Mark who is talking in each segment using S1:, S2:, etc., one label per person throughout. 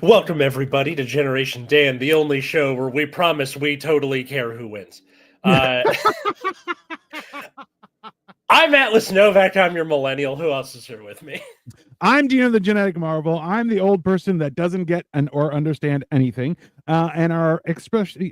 S1: Welcome, everybody, to Generation Dan, the only show where we promise we totally care who wins. I'm Atlas Novak. I'm your millennial. Who else is here with me?
S2: I'm Dino the Genetic Marvel. I'm the old person that doesn't get or understand anything. And our especially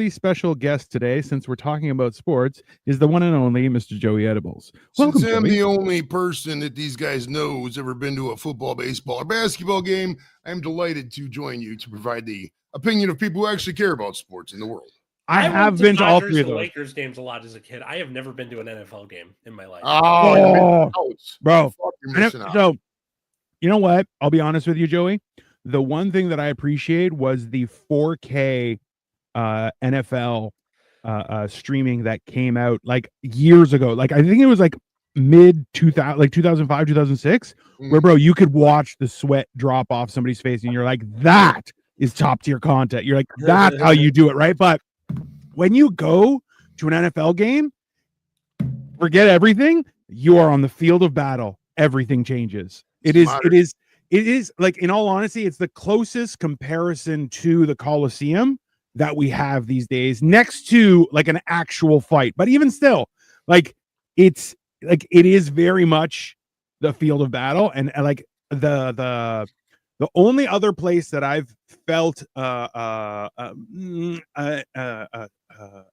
S2: special guest today, since we're talking about sports, is the one and only Mr. Joey Edibles.
S3: Welcome, since I'm Joey. The only person that these guys know who's ever been to a football, baseball, or basketball game, I'm delighted to join you to provide the opinion of people who actually care about sports in the world.
S2: I have been to all three of those
S1: Lakers games a lot as a kid. I have never been to an NFL game in my life.
S2: Oh, bro. So, you know what? I'll be honest with you, Joey. The one thing that I appreciate was the 4K NFL streaming that came out like years ago. Like I think it was like mid 2000, like 2005, 2006, where bro, you could watch the sweat drop off somebody's face, and you're like, that is top tier content. You're like, that's how you do it, right? But when you go to an NFL game, forget everything. You are on the field of battle. Everything changes. It is like, in all honesty, it's the closest comparison to the Coliseum that we have these days, next to like an actual fight. But even still, like it is very much the field of battle, and like the only other place that I've felt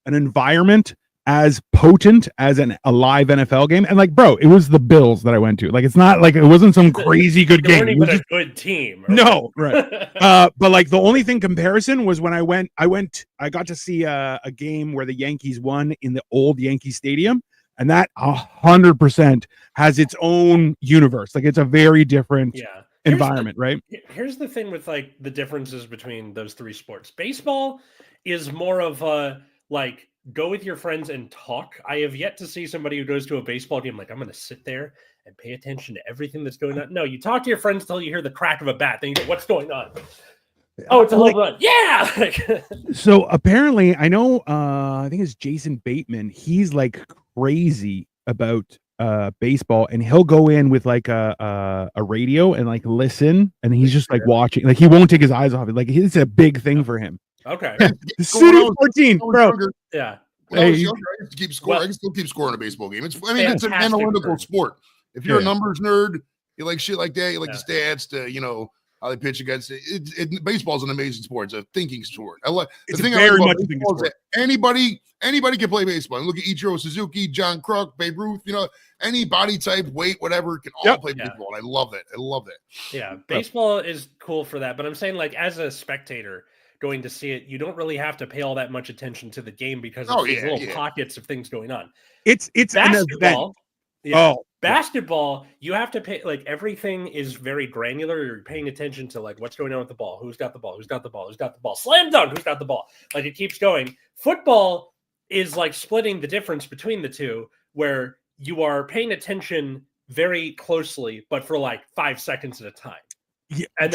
S2: an environment as potent as a live NFL game, and like, bro, it was the Bills that I went to. Like, it's not like it wasn't some crazy good game.
S1: Weren't even a good team.
S2: Right? No, right. But like the only thing comparison was when I got to see a game where the Yankees won in the old Yankee Stadium, and that 100% has its own universe. Like, it's a very different environment, right?
S1: Here's the thing with like the differences between those three sports. Baseball is more of a like go with your friends and talk. I have yet to see somebody who goes to a baseball game like, I'm going to sit there and pay attention to everything that's going on. No, you talk to your friends till you hear the crack of a bat. Then you go, what's going on? Oh, it's a home run. Yeah.
S2: So apparently, I know, I think it's Jason Bateman. He's like crazy about baseball, and he'll go in with like a radio and like listen, and he's just like watching. Like, he won't take his eyes off it. Like, it's a big thing for him.
S1: Okay.
S2: Studio 14, bro.
S1: Yeah.
S3: When I was younger, I used to keep score. I can still keep scoring a baseball game. It's an analytical sport. If you're a numbers nerd, you like shit like that. You like the stats, how they pitch against it. Baseball's an amazing sport. It's a thinking sport. I like the thing I like about baseball is that anybody can play baseball. And look at Ichiro Suzuki, John Kruk, Babe Ruth. Any body type, weight, whatever, can all play baseball. And I love that.
S1: Yeah, baseball is cool for that. But I'm saying, like, as a spectator going to see it, you don't really have to pay all that much attention to the game because of these little pockets of things going on.
S2: It's
S1: basketball.
S2: Basketball,
S1: you have to pay, like, everything is very granular. You're paying attention to like what's going on with the ball, who's got the ball, slam dunk, who's got the ball. Like, it keeps going. Football is like splitting the difference between the two, where you are paying attention very closely, but for like 5 seconds at a time.
S2: Yeah,
S1: and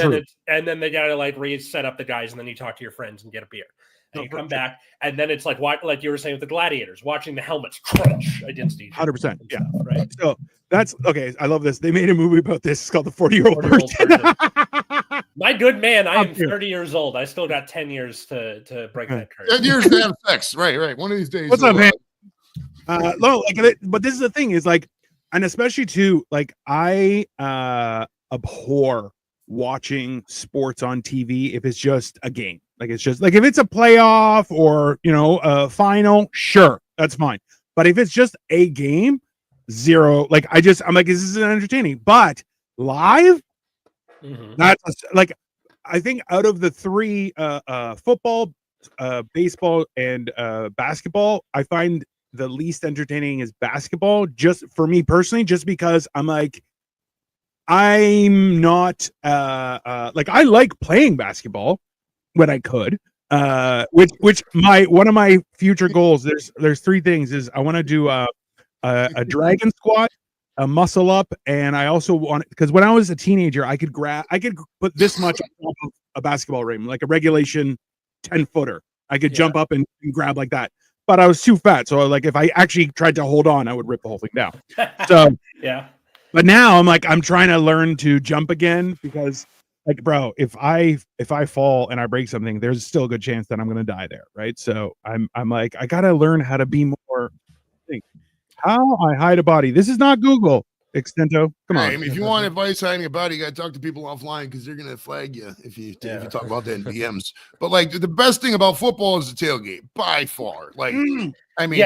S1: then they gotta like reset up the guys, and then you talk to your friends and get a beer, and you come back, and then it's like you were saying with the gladiators, watching the helmets crunch against each other.
S2: 100%. Yeah,
S1: right.
S2: So that's okay. I love this. They made a movie about this. It's called The 40-Year-Old Virgin.
S1: My good man, I am 30 years old. I still got 10 years to break that curse.
S3: 10 years to have sex. Right. One of these days.
S2: What's up, man? No, like, but this is the thing is like, and especially too, like, I abhor watching sports on TV if it's just a game. Like, it's just like, if it's a playoff or a final, sure, that's fine. But if it's just a game, zero. Like, I'm like, this isn't entertaining. But live, that's like, I think out of the three, football, baseball, and basketball, I find the least entertaining is basketball. Just for me personally, just because I'm like, I'm not like, I like playing basketball when I could, which one of my future goals, there's three things, is I want to do a dragon squat, a muscle up, and I also want, because when I was a teenager, I could put this much on top of a basketball rim, like a regulation 10-footer. I could jump up and grab like that, but I was too fat. So like if I actually tried to hold on, I would rip the whole thing down. So
S1: yeah.
S2: But now I'm trying to learn to jump again, because like, bro, if I fall and I break something, there's still a good chance that I'm gonna die there, right? So I'm like, I gotta learn how to be more. How I hide a body. This is not Google. Extento, come on.
S3: If you want advice hiding a body, you got to talk to people offline, because they're gonna flag you if you talk about that in DMs. But like, the best thing about football is the tailgate by far. Like, I mean,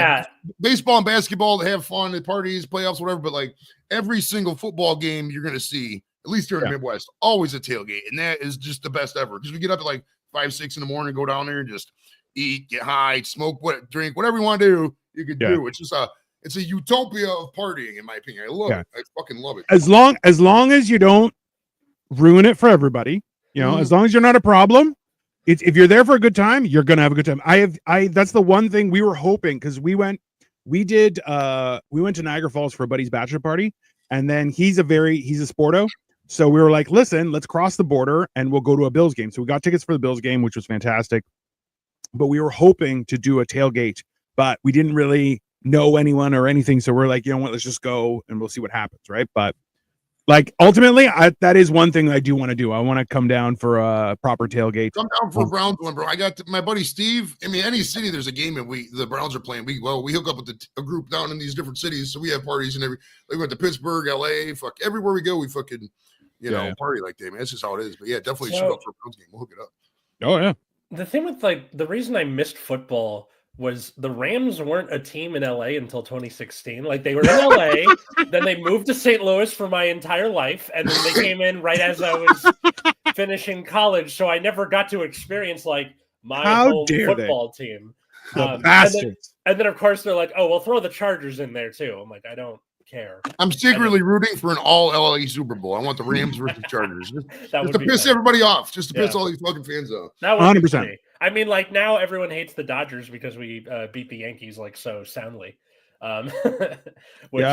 S3: baseball and basketball, they have fun at parties, playoffs, whatever. But like, every single football game you're gonna see, at least here in the Midwest, always a tailgate, and that is just the best ever. Because we get up at like 5, 6 in the morning, go down there and just eat, get high, smoke, drink, whatever you want to do, you could do. It's a utopia of partying, in my opinion. I love it. I fucking love it.
S2: As long as you don't ruin it for everybody, as long as you're not a problem, if you're there for a good time, you're gonna have a good time. That's the one thing we were hoping, because we went to Niagara Falls for a buddy's bachelor party, and then he's a sporto. So we were like, listen, let's cross the border and we'll go to a Bills game. So we got tickets for the Bills game, which was fantastic. But we were hoping to do a tailgate, but we didn't really know anyone or anything, so we're like, you know what, let's just go and we'll see what happens, right? But like, ultimately, that is one thing I do want to do. I want to come down for a proper tailgate.
S3: Come down for a Browns one, bro. I got my buddy Steve. I mean, any city there's a game and the Browns are playing, we hook up with a group down in these different cities, so we have parties and we went to Pittsburgh, LA, everywhere we go, we fucking party like that, man. That's just how it is. But yeah, definitely shoot up for a Browns game. We'll hook it up.
S2: Oh yeah.
S1: The thing with the reason I missed football was the Rams weren't a team in LA until 2016. Like, they were in LA, then they moved to St. Louis for my entire life, and then they came in right as I was finishing college. So I never got to experience like my home football team.
S2: The bastards.
S1: And then of course they're like, oh, we'll throw the Chargers in there too. I'm like, I don't care.
S3: I'm secretly rooting for an all LA Super Bowl. I want the Rams versus Chargers. Just to piss everybody off. Just to piss all these fucking fans off.
S1: That would 100%. I mean, like, now everyone hates the Dodgers because we beat the Yankees like so soundly. Which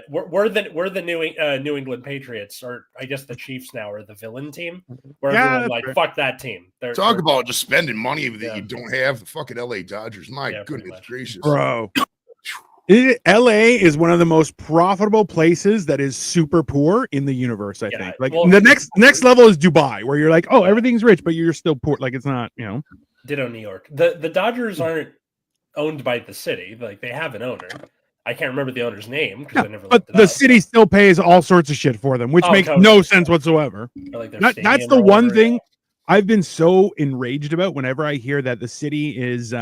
S1: we're the New England Patriots, or I guess the Chiefs now are the villain team. Where everyone's like, fuck that team.
S3: Talk about just spending money that you don't have. The fucking LA Dodgers. My goodness gracious,
S2: bro. LA is one of the most profitable places that is super poor in the universe, I think. Like, the next level is Dubai, where you're like, oh, everything's rich, but you're still poor. Like, it's not,
S1: Ditto New York. The Dodgers aren't owned by the city. Like, they have an owner. I can't remember the owner's name because I never looked it up.
S2: But the city still pays all sorts of shit for them, which makes no sense whatsoever.
S1: Like,
S2: that's the one thing I've been so enraged about whenever I hear that the city is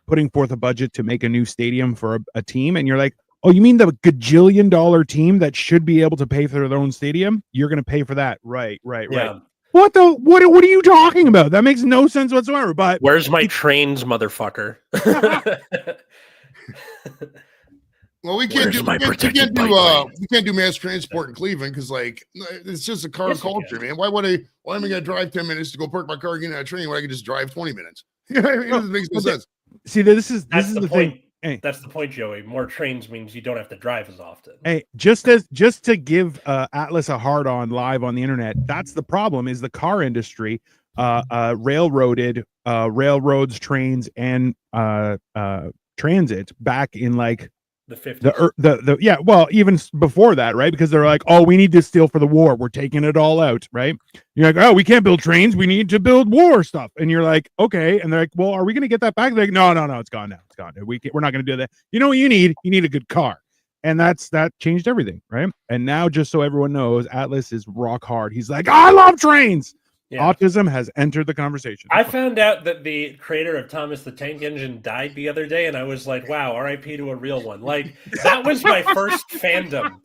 S2: putting forth a budget to make a new stadium for a team, and you're like, oh, you mean the gajillion-dollar team that should be able to pay for their own stadium? You're going to pay for that, right? What are you talking about? That makes no sense whatsoever. But
S1: where's my trains, motherfucker?
S3: Well, we can't do mass transport in Cleveland because, like, it's just a car culture, man. Why am I going to drive 10 minutes to go park my car and get on a train when I can just drive 20 minutes? It makes no sense.
S2: See, this is the
S1: point.
S2: thing. Hey.
S1: That's the point, Joey. More trains means you don't have to drive as often.
S2: Hey, just to give Atlas a hard on live on the internet, that's the problem. Is the car industry railroaded railroads, trains, and transit back in like
S1: the 50s.
S2: Even before that, right? Because they're like, oh, we need this steel for the war. We're taking it all out, right? You're like, oh, we can't build trains. We need to build war stuff. And you're like, okay. And they're like, well, are we going to get that back? They're like, no, it's gone now. It's gone. We're not going to do that. You know what you need? You need a good car. And that changed everything, right? And now, just so everyone knows, Atlas is rock hard. He's like, I love trains. Yeah. Autism has entered the conversation.
S1: I found out that the creator of Thomas the Tank Engine died the other day, and I was like, wow, RIP to a real one. Like, that was my first fandom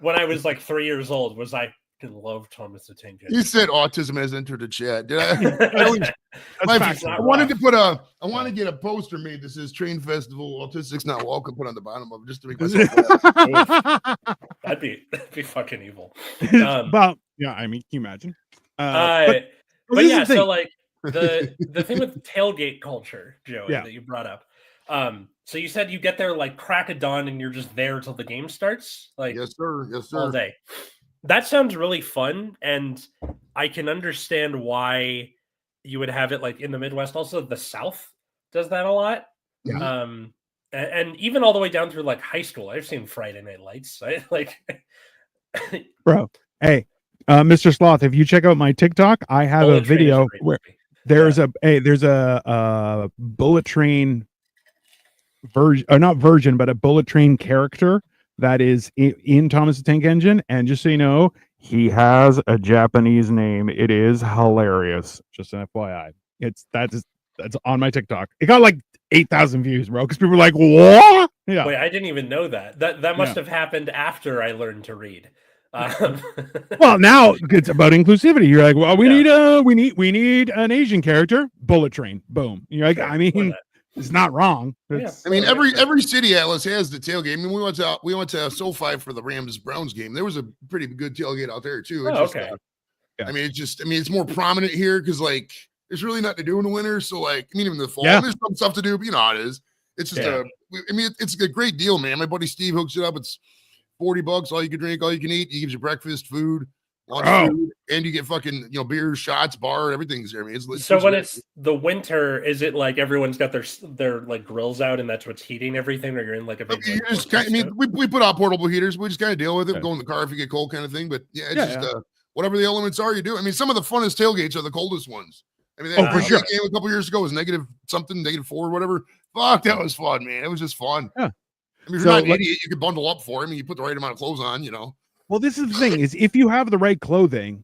S1: when I was like 3 years old, was I love Thomas the Tank Engine.
S3: You said autism has entered the chat. Did I? I wanted to get a poster made that says Train Festival, Autistics Not Welcome, put on the bottom of it just to make myself
S1: That'd be fucking evil.
S2: I mean, can you imagine?
S1: But yeah, so like the thing with tailgate culture, Joey, that you brought up, So you said you get there like crack of dawn and you're just there till the game starts? Like
S3: yes, sir. Yes, sir.
S1: all day. That sounds really fun, and I can understand why you would have it like in the Midwest. Also, the South does that a lot.
S3: Yeah.
S1: And even all the way down through like high school, I've seen Friday Night Lights. Like,
S2: bro. Hey, Mr. Sloth, if you check out my TikTok, I have a video where there's a Bullet Train version, or not version, but a Bullet Train character that is in Thomas the Tank Engine. And just so you know, he has a Japanese name. It is hilarious. Just an FYI. That's on my TikTok. It got like 8,000 views, bro, because people were like, what? Yeah.
S1: Wait, I didn't even know that. That must have happened after I learned to read.
S2: Well, now it's about inclusivity. You're like, well, we need an Asian character. Bullet Train. Boom. You're like, I mean, it's not wrong.
S3: I mean, every city Atlas has the tailgate. I mean, we went to SoFi for the Rams Browns game. There was a pretty good tailgate out there too.
S1: Okay.
S3: I mean, it's more prominent here because like there's really nothing to do in the winter. So like, I mean, even in the fall, there's some stuff to do. But you know how it is. It's just it's a great deal, man. My buddy Steve hooks it up. It's $40, all you can drink, all you can eat. He gives you breakfast, food, lunch, food, and you get fucking beers, shots, bar, everything's there. I mean,
S1: so when it's the winter, is it like everyone's got their like grills out and that's what's heating everything, or you're in like a big?
S3: We put out portable heaters. We just kind of deal with it. Go in the car if you get cold, kind of thing. But whatever the elements are, you do. I mean, some of the funnest tailgates are the coldest ones. I mean,
S2: for sure.
S3: Game a couple years ago was -4, whatever. Fuck, that was fun, man. It was just fun.
S2: Yeah.
S3: I mean, if you're not an idiot, you could bundle up for him and you put the right amount of clothes on,
S2: Well, this is the thing is if you have the right clothing,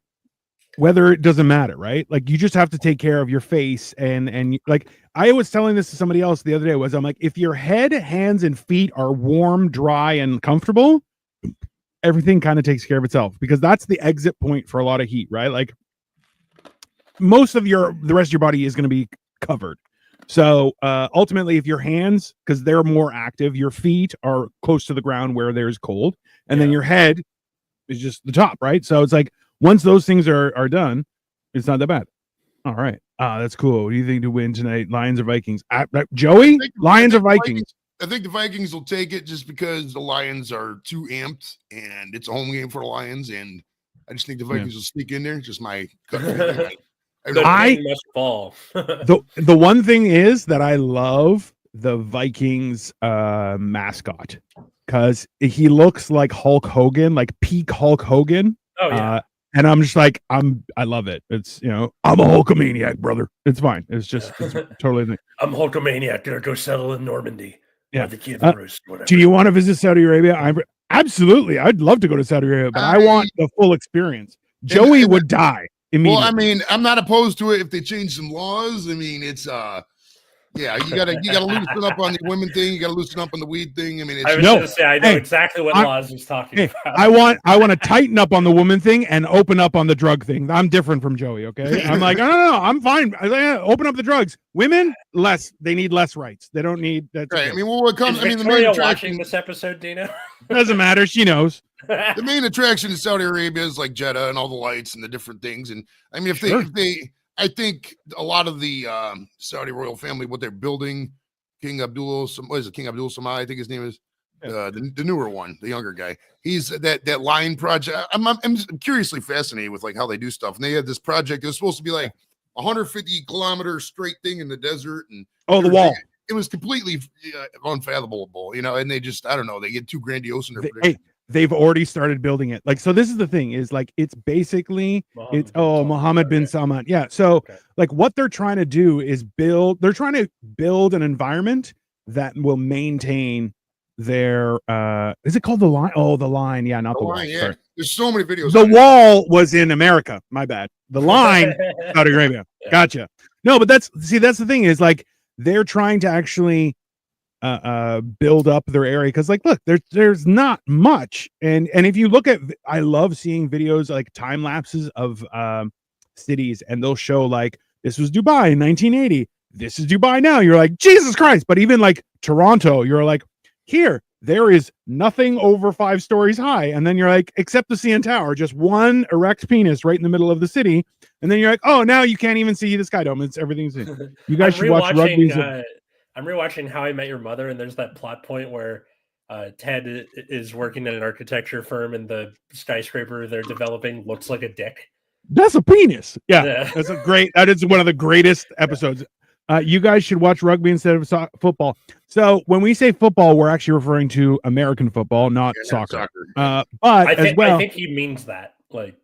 S2: whether it doesn't matter, right? Like you just have to take care of your face and like I was telling this to somebody else the other day I'm like, if your head, hands, and feet are warm, dry, and comfortable, everything kind of takes care of itself because that's the exit point for a lot of heat, right? Like most of the rest of your body is going to be covered. So ultimately, if your hands, because they're more active, your feet are close to the ground where there's cold, and then your head is just the top, right? So it's like once those things are done, it's not that bad. All right, that's cool. What do you think to win tonight, Lions or Vikings? Joey, Lions or Vikings?
S3: I think the Vikings will take it just because the Lions are too amped, and it's a home game for the Lions, and I just think the Vikings will sneak in there. Just my gut feeling.
S1: Must fall.
S2: the one thing is that I love the Vikings mascot because he looks like Hulk Hogan, like peak Hulk Hogan.
S1: Oh yeah.
S2: And I'm just like I love it. It's I'm a Hulkamaniac, brother. It's fine. It's totally.
S1: I'm Hulkamaniac. Gonna go settle in Normandy.
S2: Yeah.
S1: The kid whatever.
S2: Do you want to visit Saudi Arabia? Absolutely. I'd love to go to Saudi Arabia, but I want the full experience. Joey would die. Well,
S3: I mean, I'm not opposed to it if they change some laws. I mean, it's you gotta loosen up on the women thing. You gotta loosen up on the weed thing. I mean,
S1: I was gonna say I know exactly what laws he's talking about.
S2: I want to tighten up on the woman thing and open up on the drug thing. I'm different from Joey. Okay, I'm like, no, I'm fine. Open up the drugs. Women they need less rights. They don't need that.
S3: Right. Okay. I mean, what comes?
S1: Is Victoria watching this episode, Dino?
S2: Doesn't matter. She knows.
S3: The main attraction in Saudi Arabia is like Jeddah and all the lights and the different things. And I mean, I think a lot of the Saudi royal family, what they're building, King Abdullah Samad, I think his name is, the newer one, the younger guy. He's that line project. I'm curiously fascinated with like how they do stuff. And they had this project. It was supposed to be like 150-kilometer straight thing in the desert. And
S2: the wall.
S3: It was completely unfathomable, and they just, I don't know, they get too grandiose in their prediction.
S2: They've already started building it. Like, so this is the thing is like, it's basically, Mohammed bin Salman. Yeah. So like what they're trying to do is they're trying to build an environment that will maintain their, is it called the line? Oh, the line. Yeah. Not the line.
S3: Yeah. Sorry. There's so many videos.
S2: The wall was in America. My bad. The line, Saudi Arabia. Yeah. Gotcha. No, but that's the thing is like, they're trying to actually build up their area because like look there's not much and if you look at I love seeing videos like time lapses of cities and they'll show like this was Dubai in 1980, this is Dubai now, you're like Jesus Christ. But even like Toronto, you're like there is nothing over 5 stories high, and then you're like except the CN Tower, just one erect penis right in the middle of the city, and then you're like, oh, now you can't even see the Sky Dome. It's everything's in. You guys should watch rugby.
S1: I'm rewatching How I Met Your Mother, and there's that plot point where Ted is working at an architecture firm, and the skyscraper they're developing looks like a dick.
S2: That's a penis. Yeah. That is one of the greatest episodes. You guys should watch rugby instead of football. So when we say football, we're actually referring to American football, not soccer. But I
S1: think he means that. Like,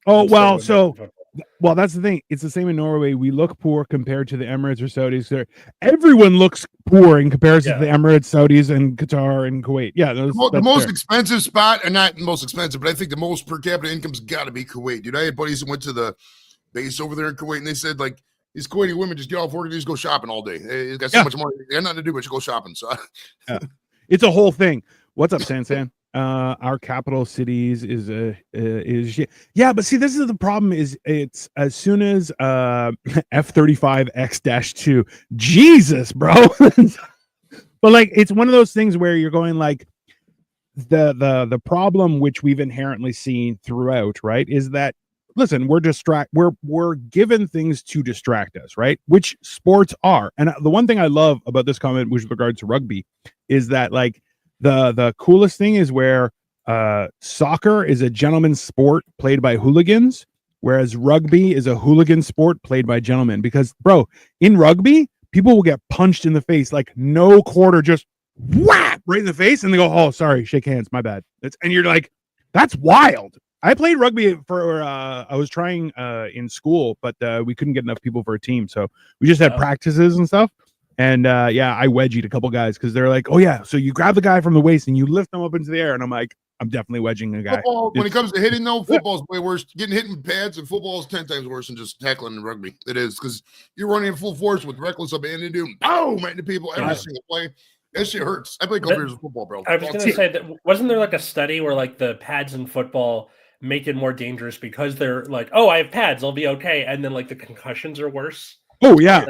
S2: well, that's the thing. It's the same in Norway. We look poor compared to the Emirates or Saudis. Everyone looks poor in comparison to the Emirates, Saudis, and Qatar and Kuwait. Yeah,
S3: the most expensive spot, and not most expensive, but I think the most per capita income's got to be Kuwait. Dude, I had buddies that went to the base over there in Kuwait, and they said like these Kuwaiti women just get off work and just go shopping all day. They got so much money, they got nothing to do but just go shopping. So
S2: it's a whole thing. What's up, San? Our capital cities is but see, this is the problem. Is it's as soon as F-35X-2, Jesus, bro. But like, it's one of those things where you're going like the problem which we've inherently seen throughout, right, is that listen, we're given things to distract us, right, which sports are. And the one thing I love about this comment with regard to rugby is that like the coolest thing is where soccer is a gentleman's sport played by hooligans, whereas rugby is a hooligan sport played by gentlemen. Because bro, in rugby, people will get punched in the face, like no quarter, just whap right in the face, and they go, "Oh, sorry, shake hands, my bad." And you're like, that's wild. I played rugby for I was trying in school, but we couldn't get enough people for a team, so we just had practices and stuff. And I wedgied a couple guys because they're like, "Oh yeah, so you grab the guy from the waist and you lift him up into the air," and I'm like, "I'm definitely wedging a guy."
S3: When it comes to hitting, though, football's way worse. Getting hit in pads and football is 10 times worse than just tackling in rugby. It is, because you're running in full force with reckless abandon, boom, right into people every single play. That shit hurts. I played a couple years of football, bro.
S1: I was going to say that wasn't there like a study where like the pads in football make it more dangerous because they're like, "Oh, I have pads, I'll be okay," and then like the concussions are worse.
S2: Oh yeah.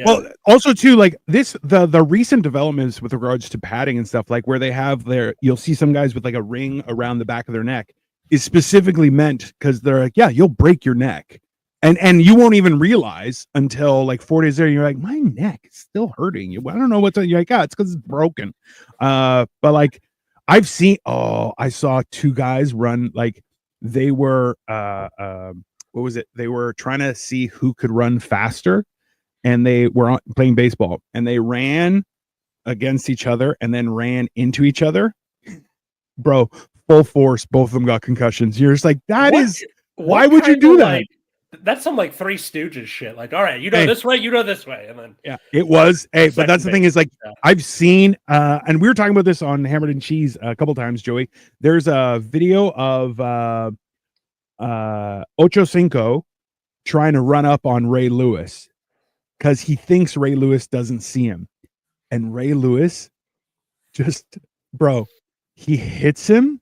S2: Well, also too, like the recent developments with regards to padding and stuff, like where they have you'll see some guys with like a ring around the back of their neck, is specifically meant because they're like, yeah, you'll break your neck, and you won't even realize until like 4 days there, you're like, my neck is still hurting. I don't know what's on. You're like, it's because it's broken. But like I saw two guys run, like they were what was it? They were trying to see who could run faster. And they were playing baseball, and they ran against each other and then ran into each other. Bro, full force, both of them got concussions. You're just like, why would you do that?
S1: Like, that's some like Three Stooges shit. Like, all right, you know this way, you know this way. And then
S2: it was. But that's the thing is like, I've seen, and we were talking about this on Hammered and Cheese a couple times, Joey. There's a video of Ocho Cinco trying to run up on Ray Lewis, because he thinks Ray Lewis doesn't see him. And Ray Lewis just, bro, he hits him.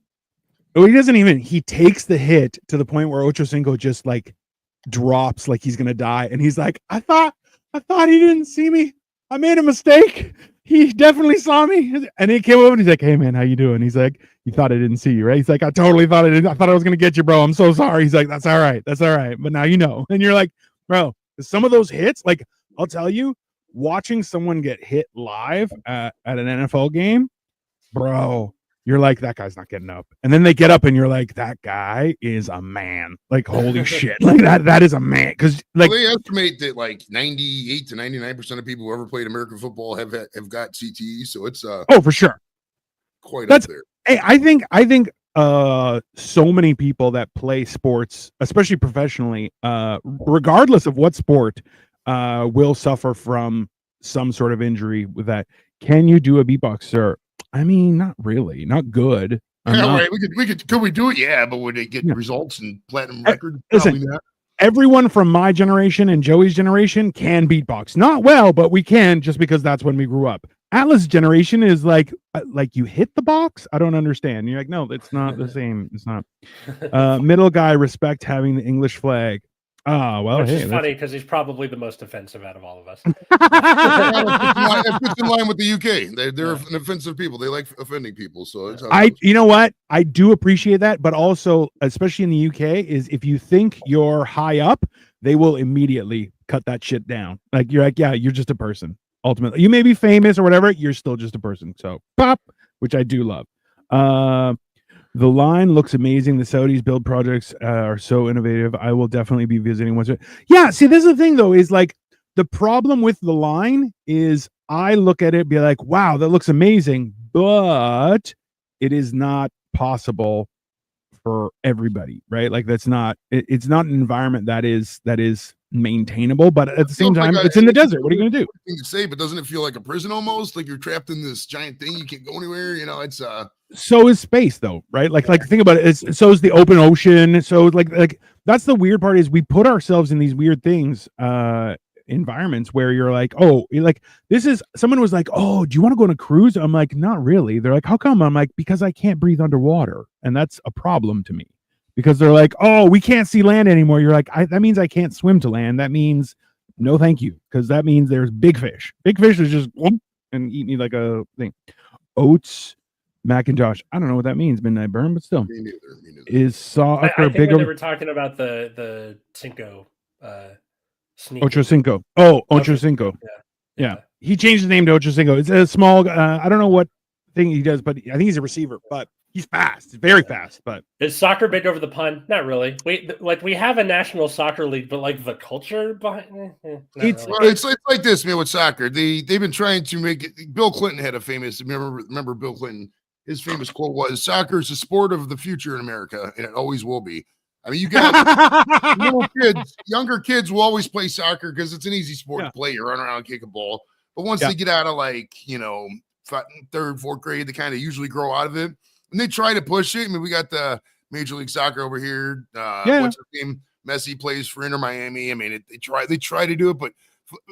S2: Oh, he takes the hit to the point where Ocho Cinco just like drops like he's going to die. And he's like, I thought he didn't see me. I made a mistake. He definitely saw me. And he came over and he's like, "Hey man, how you doing?" He's like, "You thought I didn't see you, right?" He's like, "I totally thought I didn't. I thought I was going to get you, bro. I'm so sorry." He's like, That's all right. But now you know." And you're like, bro, some of those hits, like, I'll tell you, watching someone get hit live at an NFL game, bro, you're like, that guy's not getting up. And then they get up and you're like, that guy is a man. Like, holy shit. Like that is a man. Because like,
S3: they estimate that like 98 to 99% of people who ever played American football have got CTE. So it's
S2: for sure.
S3: That's up there.
S2: Hey, I think so many people that play sports, especially professionally, regardless of what sport, will suffer from some sort of injury with that. Can you do a beatbox, sir? I mean, not really, not good.
S3: Right. Could we do it? Yeah, but would it get results and platinum records?
S2: Listen, everyone from my generation and Joey's generation can beatbox. Not well, but we can, just because that's when we grew up. Atlas' generation is like you hit the box. I don't understand. You're like, no, it's not the same. It's not. Middle guy, respect having the English flag. Which
S1: is funny because he's probably the most offensive out of all of us.
S3: It fits in line with the UK. They're an offensive people. They like offending people. So
S2: you know what? I do appreciate that, but also, especially in the UK, is if you think you're high up, they will immediately cut that shit down. Like, you're like, yeah, you're just a person. ultimately. You may be famous or whatever, you're still just a person. So pop, which I do love. The line looks amazing. The Saudis build projects are so innovative. I will definitely be visiting once. Yeah, see, this is the thing though, is like the problem with the line is I look at it and be like, wow, that looks amazing, but it is not possible for everybody, right? Like that's not it's not an environment that is maintainable, but at the same time, it's in the desert. What are you going to do?
S3: Thing to say, but doesn't it feel like a prison almost? Like you're trapped in this giant thing, you can't go anywhere. You know, it's
S2: so is space though, right? Like think about it. So is the open ocean. So like that's the weird part is we put ourselves in these weird things, environments where you're like, oh, like this is someone was like, oh, do you want to go on a cruise? I'm like, not really. They're like, how come? I'm like, because I can't breathe underwater, and that's a problem to me. Because they're like, oh, we can't see land anymore. You're like, that means I can't swim to land. That means no, thank you, because that means there's big fish. Big fish is just whoop, and eat me like a thing. Oats, Macintosh. I don't know what that means. Midnight burn, but still,
S3: me neither.
S2: Is soccer
S1: I think
S2: bigger?
S1: when they were talking about the Cinco.
S2: Ocho Cinco. Oh, Ocho Cinco. Yeah. He changed his name to Ocho Cinco. It's a small. I don't know what thing he does, but I think he's a receiver. But he's fast, very fast. But
S1: is soccer big over the pond? Not really. We have a national soccer league, but like the culture behind
S3: it's like this, man. With soccer, they've been trying to make it. Bill Clinton had a famous. Remember Bill Clinton? His famous quote was, "Soccer is the sport of the future in America, and it always will be." I mean, you got little kids, younger kids will always play soccer because it's an easy sport to play. You run around, kick a ball. But once they get out of third, fourth grade, they kind of usually grow out of it. And they try to push it. I mean, we got the Major League Soccer over here. What's his name? Messi plays for Inter Miami. I mean, they try to do it, but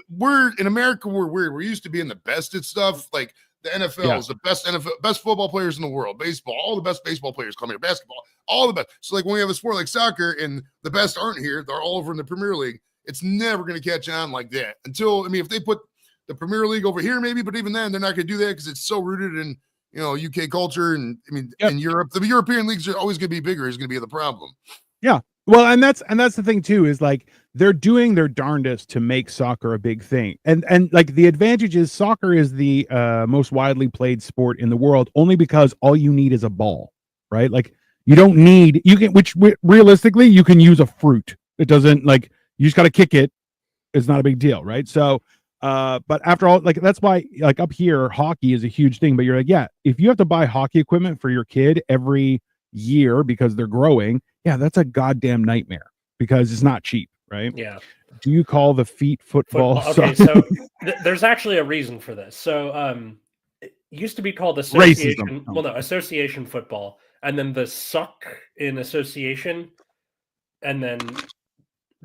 S3: we're in America. We're weird. We're used to being the best at stuff. Like the NFL is the best best football players in the world. Baseball, all the best baseball players come here. Basketball, all the best. So like when we have a sport like soccer and the best aren't here, they're all over in the Premier League. It's never going to catch on like that until, I mean, if they put the Premier League over here, maybe, but even then they're not going to do that because it's so rooted in, UK culture. And I mean, in Europe, the European leagues are always going to be bigger is going to be the problem.
S2: Yeah. Well, and that's the thing too, is like they're doing their darndest to make soccer a big thing. And like the advantage is soccer is the most widely played sport in the world only because all you need is a ball, right? Like you don't need, which realistically you can use a fruit. It doesn't, like, you just got to kick it. It's not a big deal, right? So, but after all, like that's why like up here, hockey is a huge thing. But you're like, yeah, if you have to buy hockey equipment for your kid every year because they're growing, yeah, that's a goddamn nightmare because it's not cheap, right?
S1: Yeah.
S2: Do you call the feet football?
S1: Okay, so there's actually a reason for this. So it used to be called association.
S2: Racism.
S1: Well, no, association football, and then the suck in association, and then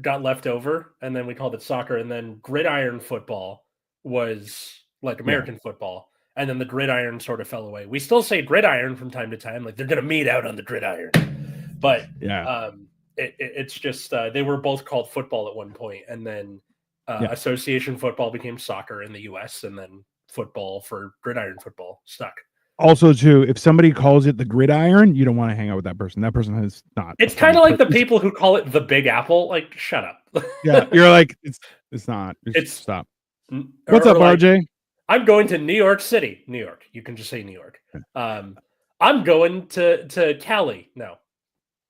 S1: got left over, and then we called it soccer, and then gridiron football was like American football, and then the gridiron sort of fell away. We still say gridiron from time to time, like they're going to meet out on the gridiron, but it's just they were both called football at one point, and then association football became soccer in the U.S., and then football for gridiron football stuck.
S2: Also, too, if somebody calls it the gridiron, you don't want to hang out with that person. That person has not.
S1: It's kind of like the people who call it the Big Apple. Like, shut up.
S2: Yeah, you're like, it's not. It's stop. What's up,
S1: like,
S2: RJ?
S1: I'm going to New York City, New York. You can just say New York. I'm going to Cali. No.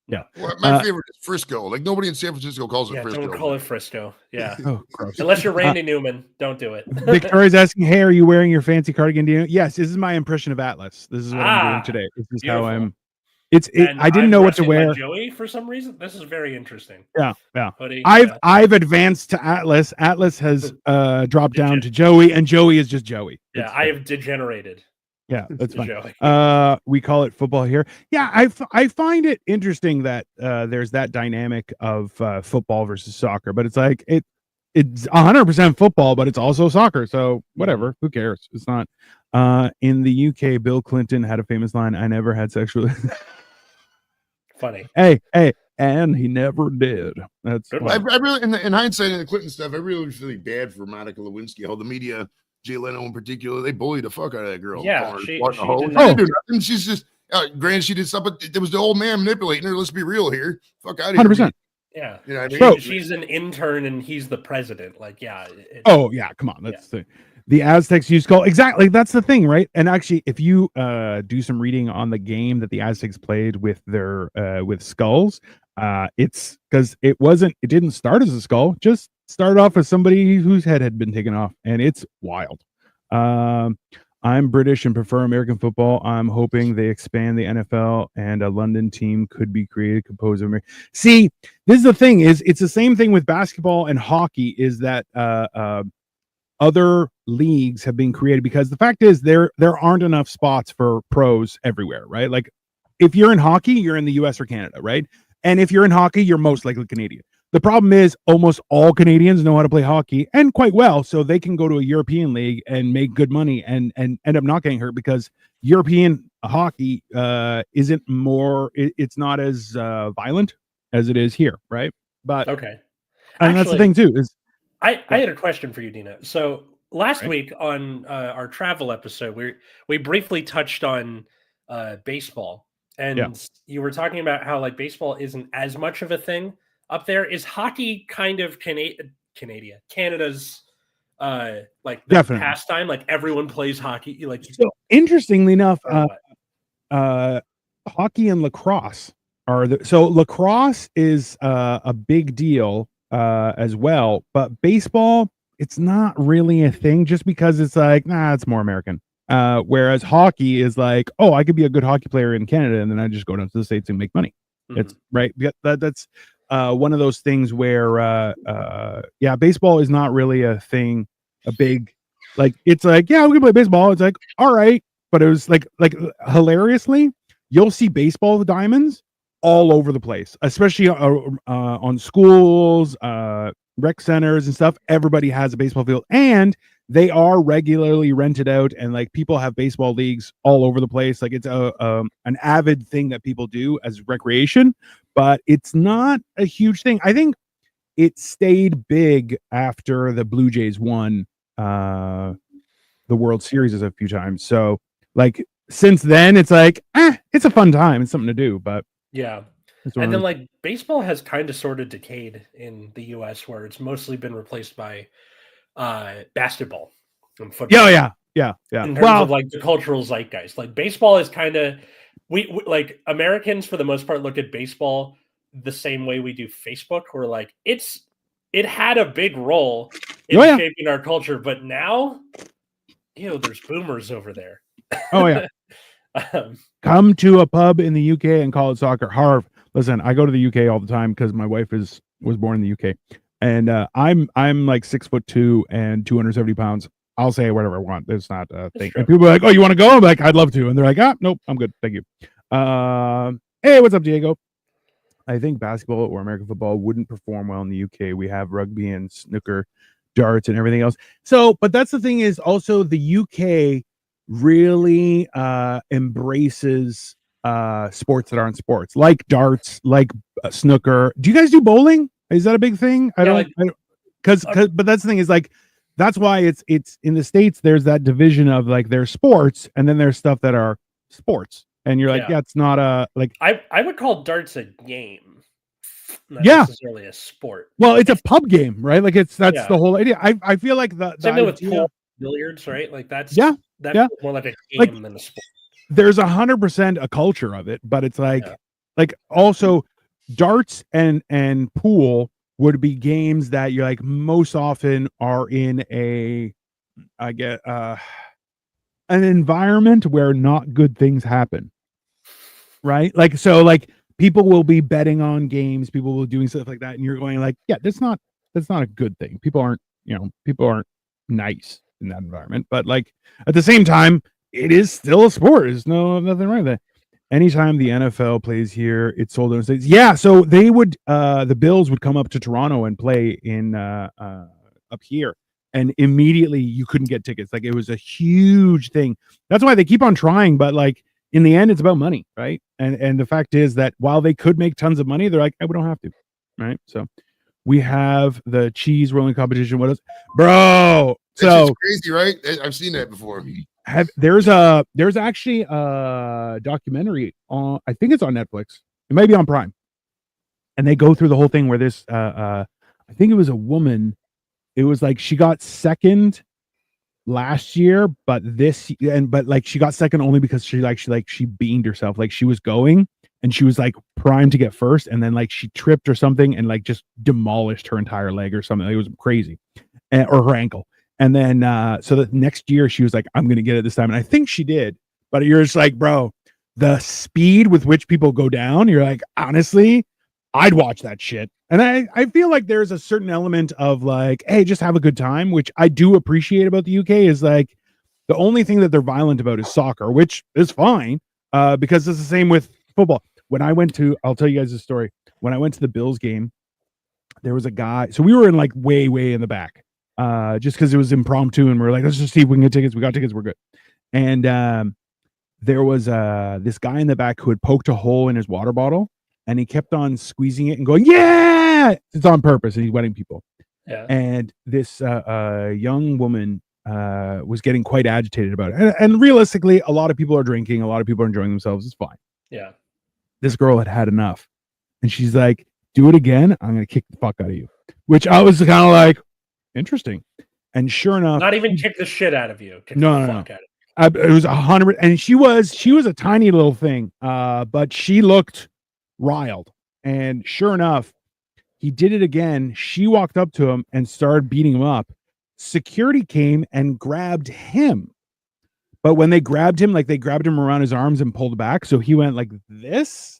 S2: Yeah.
S3: Well, my favorite is Frisco. Like nobody in San Francisco calls it Frisco.
S1: Don't call it Frisco. Yeah.
S2: Oh, gross.
S1: Unless you're Randy Newman, don't do it.
S2: Victoria's asking, "Hey, are you wearing your fancy cardigan?" Yes, this is my impression of Atlas. This is what I'm doing today. This is beautiful. How I'm. I didn't know what to wear.
S1: Joey, for some reason, this is very interesting.
S2: Yeah.
S1: Hoodie,
S2: I've advanced to Atlas. Atlas has dropped down to Joey, and Joey is just Joey.
S1: Yeah, I have degenerated.
S2: Yeah, that's fine. We call it football here. Yeah, I find it interesting that there's that dynamic of football versus soccer, but it's like it's 100% football, but it's also soccer. So whatever, who cares? It's not. In the UK, Bill Clinton had a famous line: "I never had sexual."
S1: Funny.
S2: Hey, and he never did. That's
S3: I really, in hindsight, in the Clinton stuff, I really feel bad for Monica Lewinsky. How the media, Jay Leno in particular, they bullied the fuck out of that girl.
S1: Yeah, she
S3: did nothing. She's just granted she did stuff, but there was the old man manipulating her. Let's be real here. Fuck out of here.
S2: 100%.
S1: Yeah,
S3: you know what I mean?
S1: She's an intern and he's the president. Like, yeah.
S2: Oh yeah, come on. That's The Aztecs use skull. Exactly. That's the thing, right? And actually, if you do some reading on the game that the Aztecs played with their with skulls, it's because it didn't start as a skull, just started off as somebody whose head had been taken off, and it's wild. I'm British and prefer American football. I'm hoping they expand the NFL and a London team could be created composed of American. See, this is the thing, is it's the same thing with basketball and hockey, is that other leagues have been created because the fact is there aren't enough spots for pros everywhere, right? Like if you're in hockey, you're in the US or Canada, right? And if you're in hockey, you're most likely Canadian. The problem is almost all Canadians know how to play hockey, and quite well, so they can go to a European league and make good money and end up not getting hurt, because European hockey isn't more, it's not as violent as it is here, right? But
S1: okay,
S2: and actually, that's the thing too, is
S1: I had a question for you, Dina. So last week on our travel episode, we briefly touched on baseball, and you were talking about how like baseball isn't as much of a thing up there. Is hockey kind of Canada's like the pastime? Like everyone plays hockey. Like,
S2: so interestingly enough, hockey and lacrosse are so lacrosse is a big deal as well, but baseball, it's not really a thing, just because it's like, it's more American. Whereas hockey is like, oh, I could be a good hockey player in Canada, and then I just go down to the States and make money. Mm-hmm. It's right. That's one of those things where baseball is not really a thing, a big, like, it's like, yeah, we can play baseball. It's like, all right. But it was like hilariously, you'll see baseball diamonds all over the place, especially on schools, rec centers and stuff. Everybody has a baseball field, and they are regularly rented out, and like people have baseball leagues all over the place. Like it's an avid thing that people do as recreation, but it's not a huge thing. I think it stayed big after the Blue Jays won the World Series a few times. So like since then, it's like, it's a fun time. It's something to do, but
S1: yeah. And then like baseball has kind of sort of decayed in the US, where it's mostly been replaced by basketball and football.
S2: Yeah.
S1: In terms of like the cultural zeitgeist, like baseball is kind of, we like Americans for the most part look at baseball the same way we do Facebook. We're like, it had a big role in shaping our culture, but now, there's boomers over there.
S2: Oh yeah. Come to a pub in the UK and call it soccer. Harv, listen, I go to the UK all the time because my wife was born in the UK, and I'm like 6'2" and 270 pounds. I'll say whatever I want. It's not a thing. And people are like, "Oh, you want to go?" I'm like, "I'd love to," and they're like, nope, I'm good, thank you. Hey, what's up, Diego? I think basketball or American football wouldn't perform well in the UK. We have rugby and snooker, darts, and everything else. So, but that's the thing, is also the UK really embraces sports that aren't sports, like darts, like snooker. Do you guys do bowling? Is that a big thing? But that's the thing, is like, that's why it's in the States, there's that division of like, there's sports, and then there's stuff that are sports, and you're like, it's not a, like,
S1: I would call darts a game, not necessarily a sport.
S2: Well, it's a pub game, right? Like that's the whole idea. I feel like the
S1: same thing with pool billiards, right? Like that's more like a game than a sport.
S2: There's 100% a culture of it, but it's like also darts and pool would be games that you're like most often are in an environment where not good things happen, right? Like, so like people will be betting on games, people will be doing stuff like that, and you're going like, that's not a good thing. People aren't nice in that environment, but like at the same time, it is still a sport. There's nothing wrong with that. Anytime the NFL plays here, it's sold in the States. Yeah, so they would the Bills would come up to Toronto and play in up here, and immediately you couldn't get tickets. Like, it was a huge thing. That's why they keep on trying, but like in the end, it's about money, right? And the fact is that while they could make tons of money, they're like, we don't have to, right? So we have the cheese rolling competition. What else, bro? So
S3: crazy, right? I've seen that before.
S2: There's actually a documentary on, I think it's on Netflix, it might be on Prime, and they go through the whole thing where this I think it was a woman, it was like she got second last year, but like she got second only because she beamed herself. Like she was going and she was like primed to get first, and then like she tripped or something and like just demolished her entire leg or something. Like, it was crazy, or her ankle. And then so the next year she was like, I'm gonna get it this time, and I think she did. But you're just like, bro, the speed with which people go down, you're like, honestly, I'd watch that shit. And I feel like there's a certain element of like, hey, just have a good time, which I do appreciate about the UK. Is like the only thing that they're violent about is soccer, which is fine, because it's the same with football. When I went to, I'll tell you guys a story. When I went to the Bills game, there was a guy. So we were in like way in the back, just because it was impromptu, and we are like, let's just see if we can get tickets. We got tickets. We're good. And there was this guy in the back who had poked a hole in his water bottle, and he kept on squeezing it and going, yeah, it's on purpose, and he's wetting people.
S1: Yeah.
S2: And this young woman was getting quite agitated about it. And realistically, a lot of people are drinking, a lot of people are enjoying themselves. It's fine.
S1: Yeah.
S2: This girl had enough, and she's like, do it again, I'm gonna kick the fuck out of you. Which I was kind of like, interesting. And sure enough,
S1: not even kick the shit out of you.
S2: No. It was 100, and she was a tiny little thing, but she looked riled. And sure enough, he did it again. She walked up to him and started beating him up. Security came and grabbed him. But when they grabbed him, like they grabbed him around his arms and pulled back. So he went like this,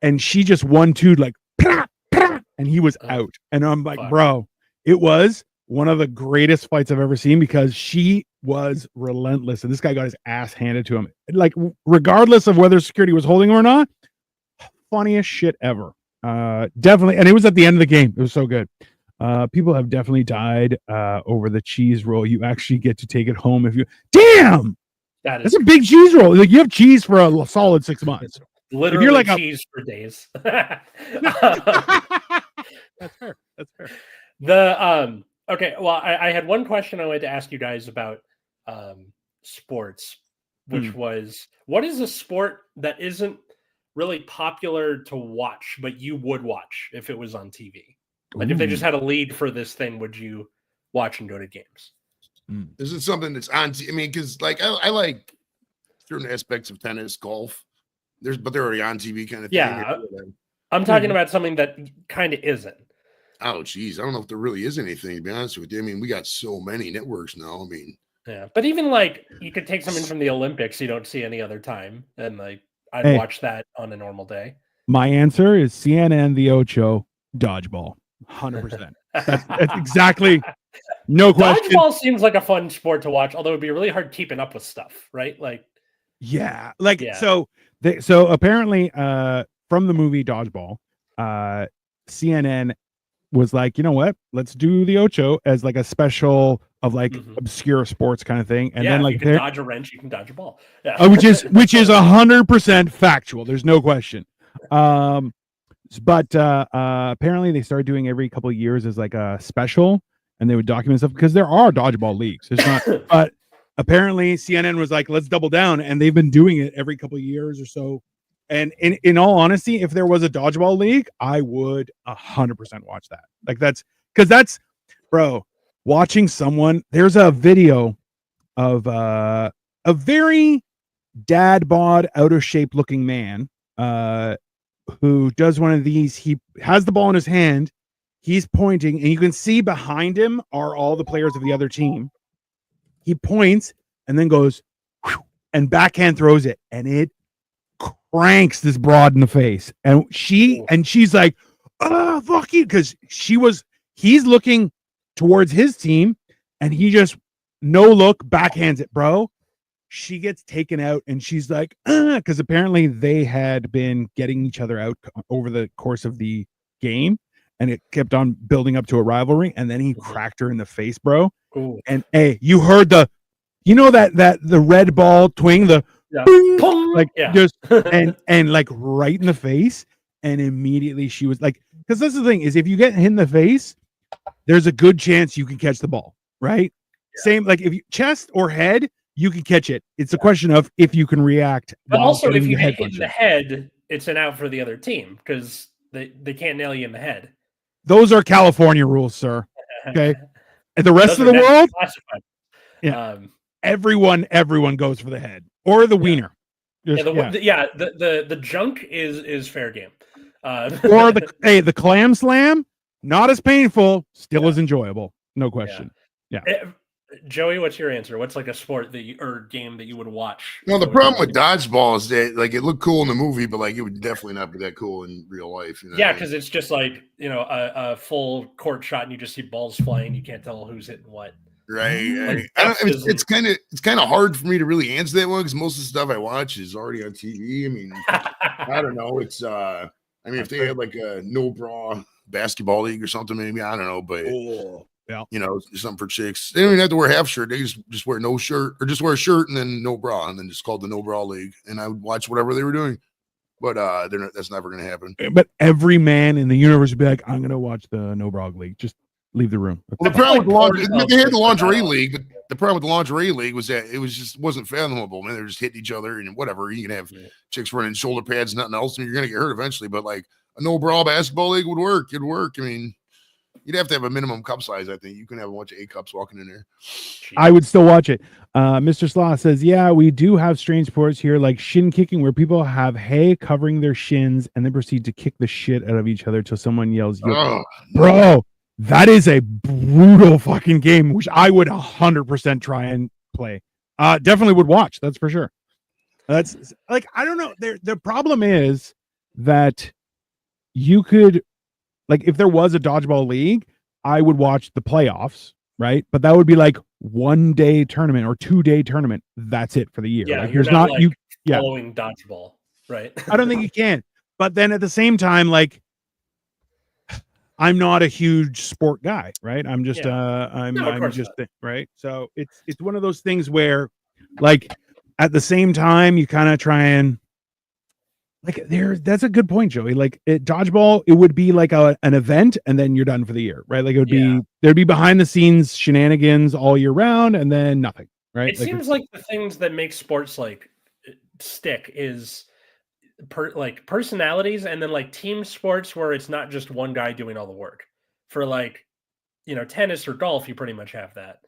S2: and she just 1-2'd like, pra, pra, and he was out. And I'm like, bro, it was one of the greatest fights I've ever seen, because she was relentless. And this guy got his ass handed to him. Like, regardless of whether security was holding him or not, funniest shit ever. Definitely. And it was at the end of the game. It was so good. People have definitely died over the cheese roll. You actually get to take it home if you, damn, that's a big cheese roll. Like, you have cheese for a solid 6 months.
S1: Literally, if you're like cheese for days.
S2: That's fair.
S1: Okay, well, I had one question I wanted to ask you guys about sports, which was, what is a sport that isn't really popular to watch, but you would watch if it was on TV? Like, if they just had a lead for this thing, would you watch and go to games?
S3: This is something that's on. I mean, because like I like certain aspects of tennis, golf. But they're already on TV kind of thing.
S1: Yeah, I'm talking about something that kind of isn't.
S3: Oh, geez, I don't know if there really is anything, to be honest with you. I mean, we got so many networks now. I mean,
S1: yeah, but even like you could take something from the Olympics you don't see any other time, and like I'd watch that on a normal day.
S2: My answer is CNN, The Ocho, dodgeball, 100%. That's exactly. No question.
S1: Dodgeball seems like a fun sport to watch, although it'd be really hard keeping up with stuff, right? Like,
S2: so apparently, from the movie Dodgeball, CNN was like, you know what? Let's do the Ocho as like a special of like obscure sports kind of thing, and then like
S1: you can dodge a wrench, you can dodge a ball,
S2: which is 100% factual. There's no question. But apparently they started doing every couple of years as like a special, and they would document stuff, because there are dodgeball leagues. There's not, but apparently CNN was like, let's double down, and they've been doing it every couple of years or so. And in all honesty, if there was a dodgeball league, I would 100% watch that. Like, that's bro, watching someone. There's a video of a very dad bod, out of shape looking man who does one of these. He has the ball in his hand. He's pointing, and you can see behind him are all the players of the other team. He points and then goes and backhand throws it, and it cranks this broad in the face. And she's like, oh, fuck you, because he's looking towards his team, and he just no look backhands it, bro. She gets taken out, and she's like, because apparently they had been getting each other out over the course of the game, and it kept on building up to a rivalry, and then he cracked her in the face, bro.
S1: Ooh.
S2: And hey, you heard the red ball twing, just and like right in the face, and immediately she was like, because that's the thing, is if you get hit in the face, there's a good chance you can catch the ball, right? Same, like if you chest or head, you can catch it. It's a question of if you can react.
S1: But also, if you get hit in the head, it's an out for the other team, because they can't nail you in the head.
S2: Those are California rules, sir. Okay. And the rest of the world, Yeah. Everyone goes for the head or the wiener.
S1: The junk is fair game.
S2: Or the clam slam, not as painful, still as enjoyable. No question. Yeah.
S1: Joey, what's your answer? What's like a sport or game that you would watch?
S3: Well, the problem with dodgeball is that like it looked cool in the movie, but like it would definitely not be that cool in real life. You know?
S1: Yeah, because it's just like a full court shot and you just see balls flying. You can't tell who's hitting what.
S3: Right. It's kind of hard for me to really answer that one because most of the stuff I watch is already on TV. I mean, I don't know. It's if they had like a no bra basketball league or something, maybe I don't know, but.
S2: Yeah,
S3: something for chicks. They don't even have to wear a half shirt. They just wear no shirt or just wear a shirt and then no bra, and then just called the No Bra League. And I would watch whatever they were doing, but that's never going to happen.
S2: But every man in the universe would be like, "I'm going to watch the No Bra League." Just leave the room.
S3: Well, the problem with they had the lingerie league, but the problem with the lingerie league was that it wasn't fathomable. Man, they were just hitting each other and whatever. You can have chicks running shoulder pads, nothing else, and you're going to get hurt eventually. But like a no bra basketball league would work. It'd work. I mean. You'd have to have a minimum cup size, I think. You can have a bunch of A cups walking in there.
S2: I would still watch it. Mr. Slaw says, yeah, we do have strange sports here, like shin kicking, where people have hay covering their shins and then proceed to kick the shit out of each other till someone yells, bro, that is a brutal fucking game, which I would 100% try and play. Definitely would watch, that's for sure. That's like, I don't know. The problem is that you could, like, if there was a dodgeball league, I would watch the playoffs, right? But that would be like 1 day tournament or 2 day tournament. That's it for the year.
S1: Yeah,
S2: like,
S1: there's not like following dodgeball, right?
S2: I don't think you can. But then at the same time, like, I'm not a huge sport guy, right? I'm just right. So it's one of those things where, like, at the same time, you kind of try and. Like that's a good point, Joey. Like dodgeball, it would be like an event and then you're done for the year, right? Like it would there'd be behind the scenes shenanigans all year round and then nothing, right?
S1: It seems like the things that make sports like stick is personalities and then like team sports where it's not just one guy doing all the work. For like, tennis or golf, you pretty much have that.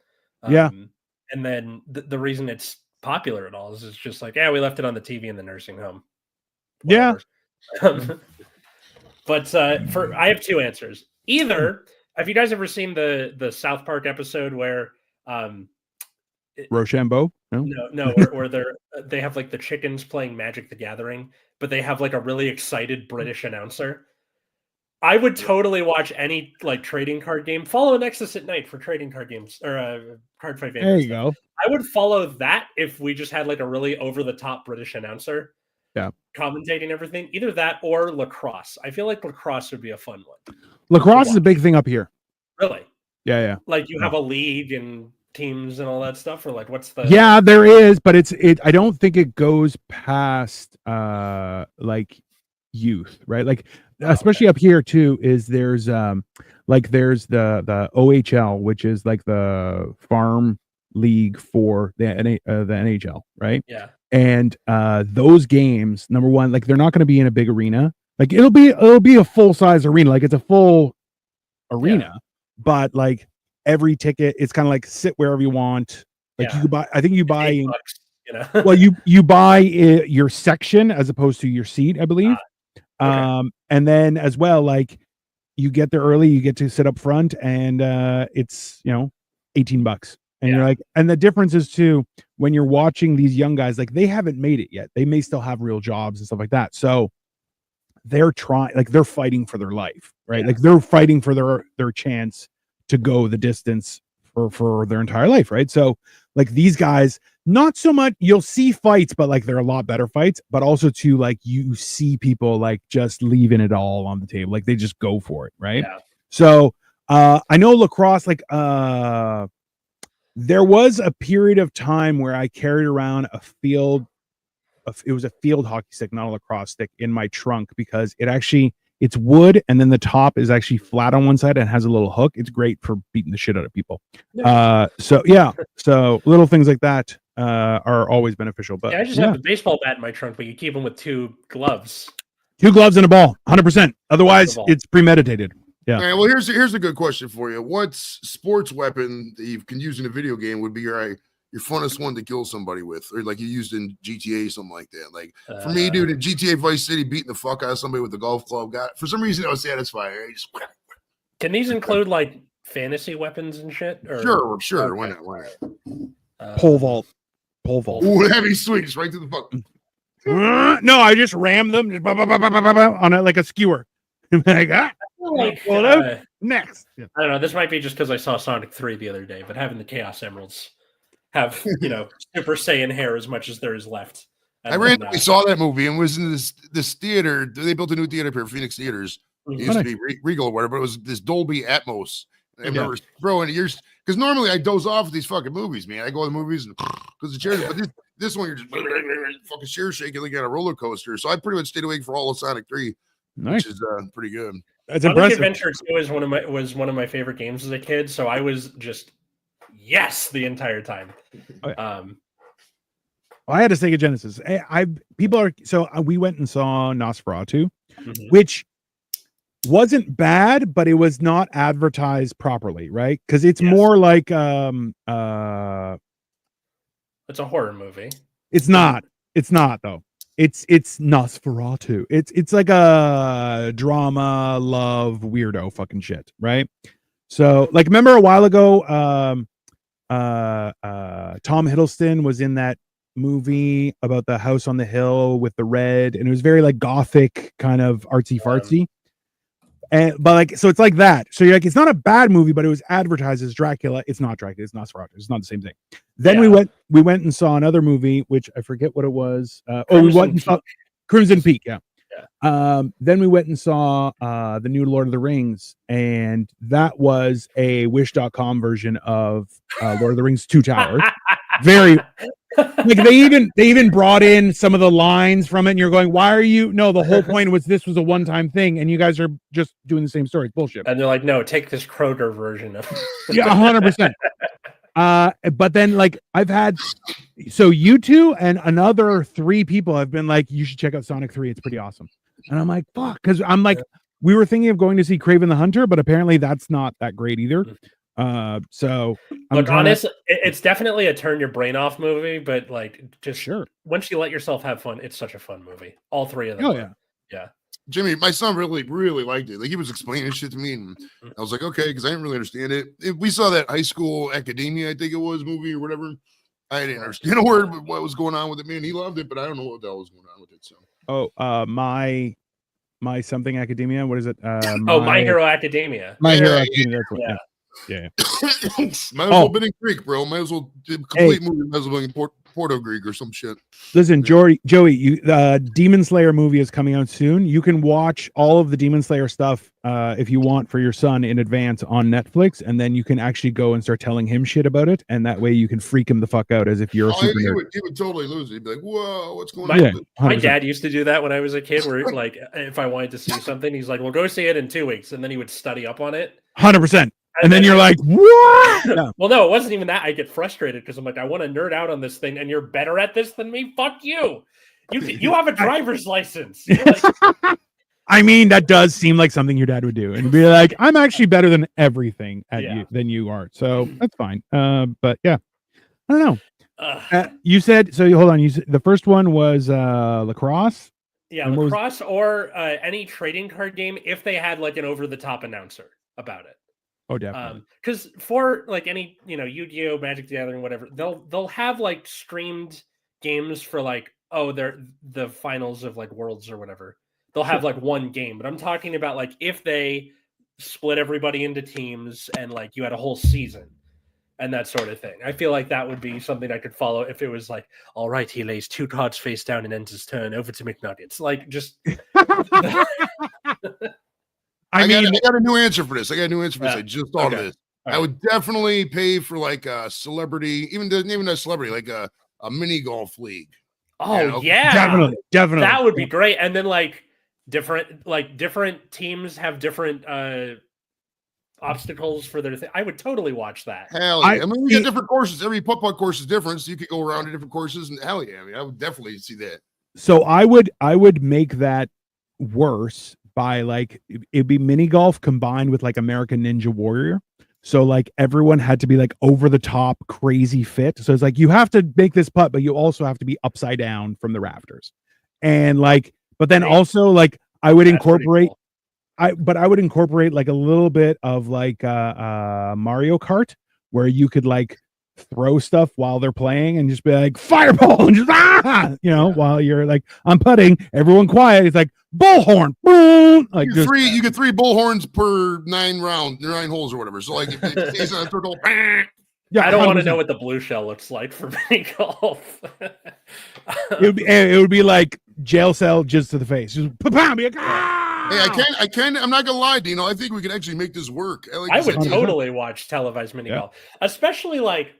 S1: And then the reason it's popular at all is it's just like, we left it on the TV in the nursing home. Whatever. But I have two answers. Either, have you guys ever seen the South Park episode where
S2: Rochambeau?
S1: No, where they have like the chickens playing Magic the Gathering, but they have like a really excited British announcer. I would totally watch any like trading card game. Follow Nexus at night for trading card games or card fight.
S2: There you go.
S1: I would follow that if we just had like a really over the top British announcer.
S2: Yeah,
S1: commentating everything. Either that or lacrosse. I feel like lacrosse would be a fun one.
S2: Lacrosse is a big thing up here.
S1: Really?
S2: Yeah.
S1: Like you have a league and teams and all that stuff, or like what's the?
S2: Yeah, there is, but it's. I don't think it goes past like youth, right? Like especially up here too. Is there's the OHL, which is like the farm league for the NHL, right?
S1: Yeah.
S2: And those games, number one, like they're not going to be in a big arena. Like it'll be a full size arena, like it's a full arena, but like every ticket, it's kind of like sit wherever you want. Like you could buy. I think you buy.
S1: $8,
S2: well, you buy your section as opposed to your seat, I believe. Okay. And then as well, like you get there early, you get to sit up front, and it's $18. And you're like, and the difference is too, when you're watching these young guys, like they haven't made it yet. They may still have real jobs and stuff like that. So they're they're fighting for their life, right? Yeah. Like they're fighting for their chance to go the distance for their entire life, right? So like these guys, not so much, you'll see fights, but like they're a lot better fights, but also too, like you see people like just leaving it all on the table. Like they just go for it, right? Yeah. So I know lacrosse, like there was a period of time where I carried around it was a field hockey stick, not a lacrosse stick, in my trunk because it's wood and then the top is actually flat on one side and has a little hook. It's great for beating the shit out of people. So little things like that are always beneficial. But
S1: I just have a baseball bat in my trunk, but you keep them with 2 gloves.
S2: 2 gloves and a ball, 100%. Otherwise, it's premeditated. Yeah.
S3: All right, well, here's a good question for you. What sports weapon that you can use in a video game would be your funnest one to kill somebody with, or like you used in GTA, something like that? Like for me, dude, in GTA Vice City, beating the fuck out of somebody with a golf club, for some reason, it was satisfying.
S1: Can these include like fantasy weapons and shit? Or?
S3: Sure.
S1: Okay.
S3: Why not?
S2: Pole vault.
S3: Ooh, heavy swings right to the fuck.
S2: No, I just ram them just on it like a skewer. Like, next. Yeah.
S1: I don't know. This might be just because I saw Sonic 3 the other day, but having the Chaos Emeralds have, Super Saiyan hair as much as there is left.
S3: I randomly saw that movie and was in this theater. They built a new theater here, Phoenix Theaters. It used to be Regal or whatever, but it was this Dolby Atmos. I remember, bro, and years because normally I doze off with these fucking movies, man. I go to the movies and because the chairs, but this one you're just fucking chair shaking like on a roller coaster. So I pretty much stayed awake for all of Sonic 3, which is pretty good.
S2: That's
S1: Sonic
S2: impressive.
S1: Adventure 2 was one of my favorite games as a kid, so I was just the entire time.
S2: I had a Sega Genesis. We went and saw Nosferatu, which wasn't bad, but it was not advertised properly, right? Because it's more like
S1: it's a horror movie.
S2: It's not though. It's Nosferatu. It's like a drama, love, weirdo fucking shit, right? So like remember a while ago, Tom Hiddleston was in that movie about the house on the hill with the red, and it was very like gothic kind of artsy fartsy. So it's like that. So you're like, it's not a bad movie, but it was advertised as Dracula. It's not Dracula. It's Nosferatu. It's not the same thing. Then we went and saw another movie, which I forget what it was. We went and saw Crimson Peak. Yeah. Then we went and saw the new Lord of the Rings, and that was a Wish.com version of Lord of the Rings 2 Towers. Very like they even brought in some of the lines from it, and you're going, why are you? No, the whole point was this was a one-time thing, and you guys are just doing the same story. It's bullshit.
S1: And they're like, no, take this Kroger version of
S2: 100%. But then like I've had you two and another 3 people have been like, you should check out Sonic 3. It's pretty awesome. And I'm like, fuck, because I'm like, we were thinking of going to see Kraven the Hunter, but apparently that's not that great either. So
S1: look, honestly, it's definitely a turn your brain off movie, but like just once you let yourself have fun, it's such a fun movie. All 3 of them.
S2: Oh
S1: yeah.
S3: Jimmy, my son really liked it. Like he was explaining shit to me, and I was like, okay, because I didn't really understand it. We saw that High School Academia, I think it was, movie or whatever. I didn't understand a word of what was going on with it, man. He loved it, but I don't know what the hell was going on with it. So
S2: my something Academia. What is it?
S1: My Hero Academia.
S2: My Hero Academia. That's what, yeah.
S3: Might as well been in Greek, bro. Might as well complete movie. Might as well be in Porto Greek or some shit.
S2: Listen, Joey, Demon Slayer movie is coming out soon. You can watch all of the Demon Slayer stuff if you want for your son in advance on Netflix, and then you can actually go and start telling him shit about it, and that way you can freak him the fuck out as if you're a super nerd.
S3: He would totally lose it. He'd be like, whoa, what's going on?
S1: My dad used to do that when I was a kid, where like if I wanted to see something, he's like, well, go see it in 2 weeks, and then he would study up on it.
S2: 100%. And then you're like, what?
S1: Yeah. Well, no, it wasn't even that. I get frustrated because I'm like, I want to nerd out on this thing, and you're better at this than me. Fuck you. You have a driver's license. Like,
S2: I mean, that does seem like something your dad would do, and be like, I'm actually better than everything than you are. So that's fine. But yeah, I don't know. You said so. Hold on. You said the first one was lacrosse.
S1: Yeah, lacrosse or any trading card game if they had like an over-the-top announcer about it.
S2: Oh, definitely.
S1: Because for like any Yu-Gi-Oh, Magic the Gathering, whatever, they'll have like streamed games for like they're the finals of like Worlds or whatever. They'll have like one game, but I'm talking about like if they split everybody into teams and like you had a whole season and that sort of thing. I feel like that would be something I could follow if it was like, all right, he lays 2 cards face down and ends his turn over to McNuggets. Like just.
S3: I got a new answer for this. I just thought of this. I would definitely pay for like a celebrity, even a celebrity, like a mini golf league.
S1: Oh, yeah.
S2: Definitely.
S1: That would be great. And then like different teams have different obstacles for their thing. I would totally watch that.
S3: Hell yeah. I mean, we got different courses. Every putt-putt course is different, so you could go around to different courses, and hell yeah. I mean, I would definitely see that.
S2: So I would make that worse by like it'd be mini golf combined with like American Ninja Warrior. So like everyone had to be like over the top crazy fit. So it's like you have to make this putt, but you also have to be upside down from the rafters. And like, but then also like I would incorporate cool. I would incorporate like a little bit of like Mario Kart where you could like throw stuff while they're playing and just be like fireball and just while you're like I'm putting, everyone quiet. It's like bullhorn, boom. Like
S3: you get 3 bullhorns per 9 holes or whatever. So like if it's on a turtle,
S1: yeah, I don't want to know what the blue shell looks like for mini golf.
S2: it would be like jail cell just to the face. Just be like,
S3: Hey, I'm not gonna lie, Dino. I think we can actually make this work.
S1: I would totally watch televised mini golf, especially like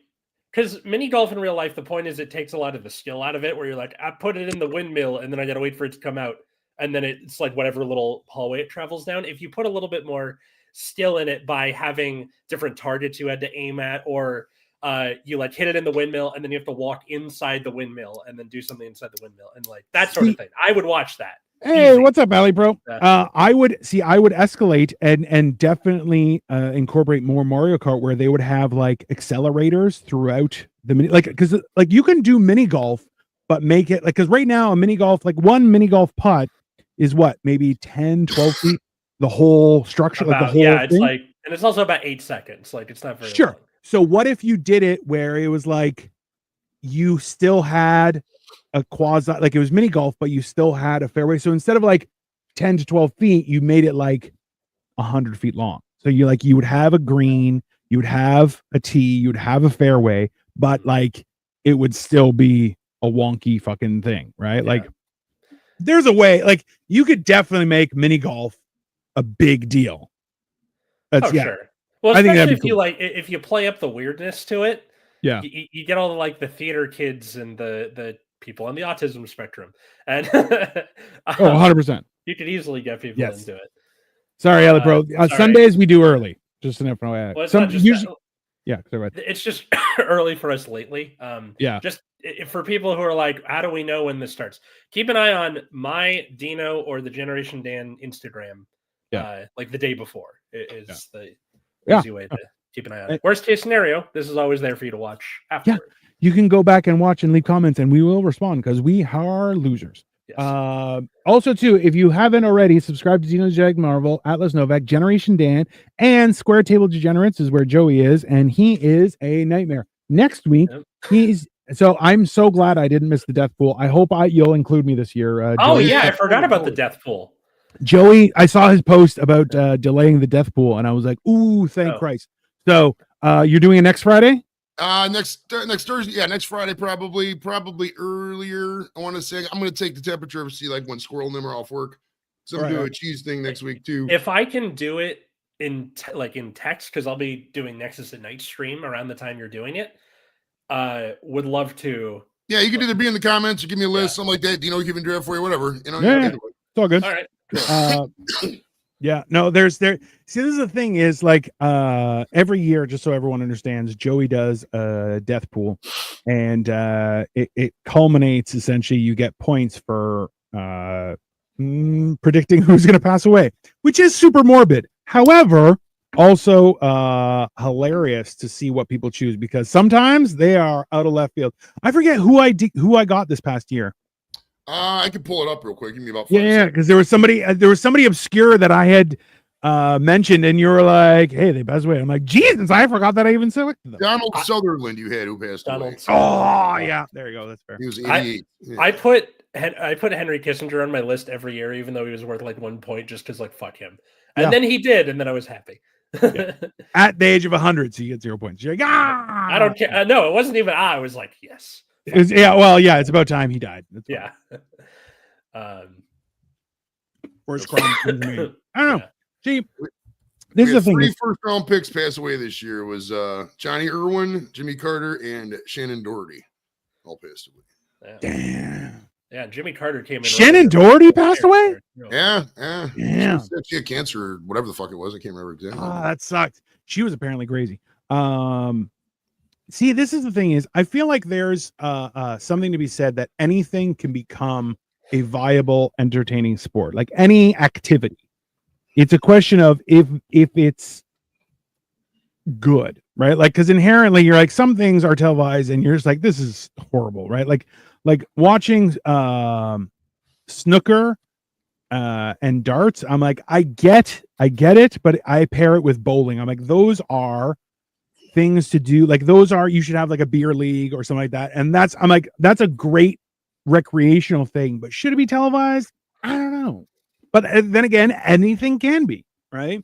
S1: because mini golf in real life. The point is, it takes a lot of the skill out of it. Where you're like, I put it in the windmill, and then I gotta wait for it to come out, and then it's like whatever little hallway it travels down. If you put a little bit more skill in it by having different targets you had to aim at, or you like hit it in the windmill, and then you have to walk inside the windmill, and then do something inside the windmill, and like that sort of thing. I would watch that.
S2: Hey, easy. What's up, Alley Bro? I would escalate and definitely incorporate more Mario Kart where they would have like accelerators throughout the mini, like because like you can do mini golf, but make it like because right now a mini golf, like one mini golf putt is what, maybe 10, 12 feet, the whole structure, like the whole
S1: it's
S2: thing.
S1: like, and it's also about 8 seconds. Like it's not very long.
S2: So what if you did it where it was like you still had a quasi, like it was mini golf, but you still had a fairway. So instead of like 10 to 12 feet, you made it like 100 feet long. So you would have a green, you would have a tee, you would have a fairway, but like it would still be a wonky fucking thing, right? Yeah. Like there's a way, like you could definitely make mini golf a big deal.
S1: Sure. Well, especially if you play up the weirdness to it.
S2: Yeah,
S1: you get all the like the theater kids and the people on the autism spectrum, and
S2: 100%.
S1: You could easily get people into it.
S2: Sorry, Ellie, bro. Sundays we do early. Just an FYI.
S1: Well,
S2: it's
S1: just early for us lately. Just for people who are like, how do we know when this starts? Keep an eye on my Dino or the Generation Dan Instagram. Like the day before is the easy way to keep an eye on it. Worst case scenario, this is always there for you to watch afterward.
S2: Yeah. You can go back and watch and leave comments and we will respond because we are losers.
S1: Yes.
S2: Also, too, if you haven't already, subscribe to Dino Jag Marvel, Atlas Novak, Generation Dan, and Square Table Degenerates is where Joey is, and he is a nightmare. Next week, so I'm so glad I didn't miss the death pool. I hope you'll include me this year.
S1: Joey. I forgot about the death pool.
S2: Joey, I saw his post about delaying the death pool, and I was like, ooh, thank Christ. So you're doing it next Friday?
S3: Next Thursday, next Friday probably earlier. I want to say I'm going to take the temperature and see like when Squirrel and them are off work. So I'm going to do a cheese thing next week too.
S1: If I can do it in text, because I'll be doing Nexus at Night stream around the time you're doing it. Would love to.
S3: Yeah, you can either be in the comments or give me a list, something like that. You can draft for you, whatever.
S2: It's all good.
S1: All right.
S2: Yeah, no, see, this is the thing is like every year, just so everyone understands, Joey does a death pool, and it culminates essentially you get points for predicting who's going to pass away, which is super morbid. However, also hilarious to see what people choose because sometimes they are out of left field. I forget who I got this past year.
S3: I can pull it up real quick. Give me about 5 seconds.
S2: Yeah, because there was somebody obscure that I had mentioned, and you were like, "Hey, they passed away." I'm like, "Jesus, I forgot that I even selected them."
S3: Donald Sutherland, you had who passed away.
S2: Oh yeah, there you go. That's fair.
S3: He was 88.
S1: I put Henry Kissinger on my list every year, even though he was worth like 1 point, just because like fuck him. And then he did, and then I was happy.
S2: At the age of 100, so you get 0 points. You're like,
S1: I don't care. No, it wasn't even. I was like, yes.
S2: It's about time he died.
S1: Yeah.
S2: Worst crime. I don't know.
S3: Yeah.
S2: See, this is the thing.
S3: 3 first-round picks passed away this year. It was Johnny Irwin, Jimmy Carter, and Shannon Doherty. All passed away.
S1: Yeah.
S2: Damn.
S1: Yeah, Jimmy Carter came in.
S2: Shannon Doherty passed away?
S3: Yeah. She had cancer or whatever the fuck it was. I can't remember exactly.
S2: That sucked. She was apparently crazy. See, this is the thing is I feel like there's something to be said that anything can become a viable, entertaining sport, like any activity. It's a question of if it's good, right? Like, because inherently you're like, some things are televised and you're just like, this is horrible, right? Like watching snooker and darts, I'm like, I get it, but I pair it with bowling. I'm like, those are things to do, like those are, you should have like a beer league or something like that. And I'm like, that's a great recreational thing, but should it be televised? I don't know. But then again, anything can be, right?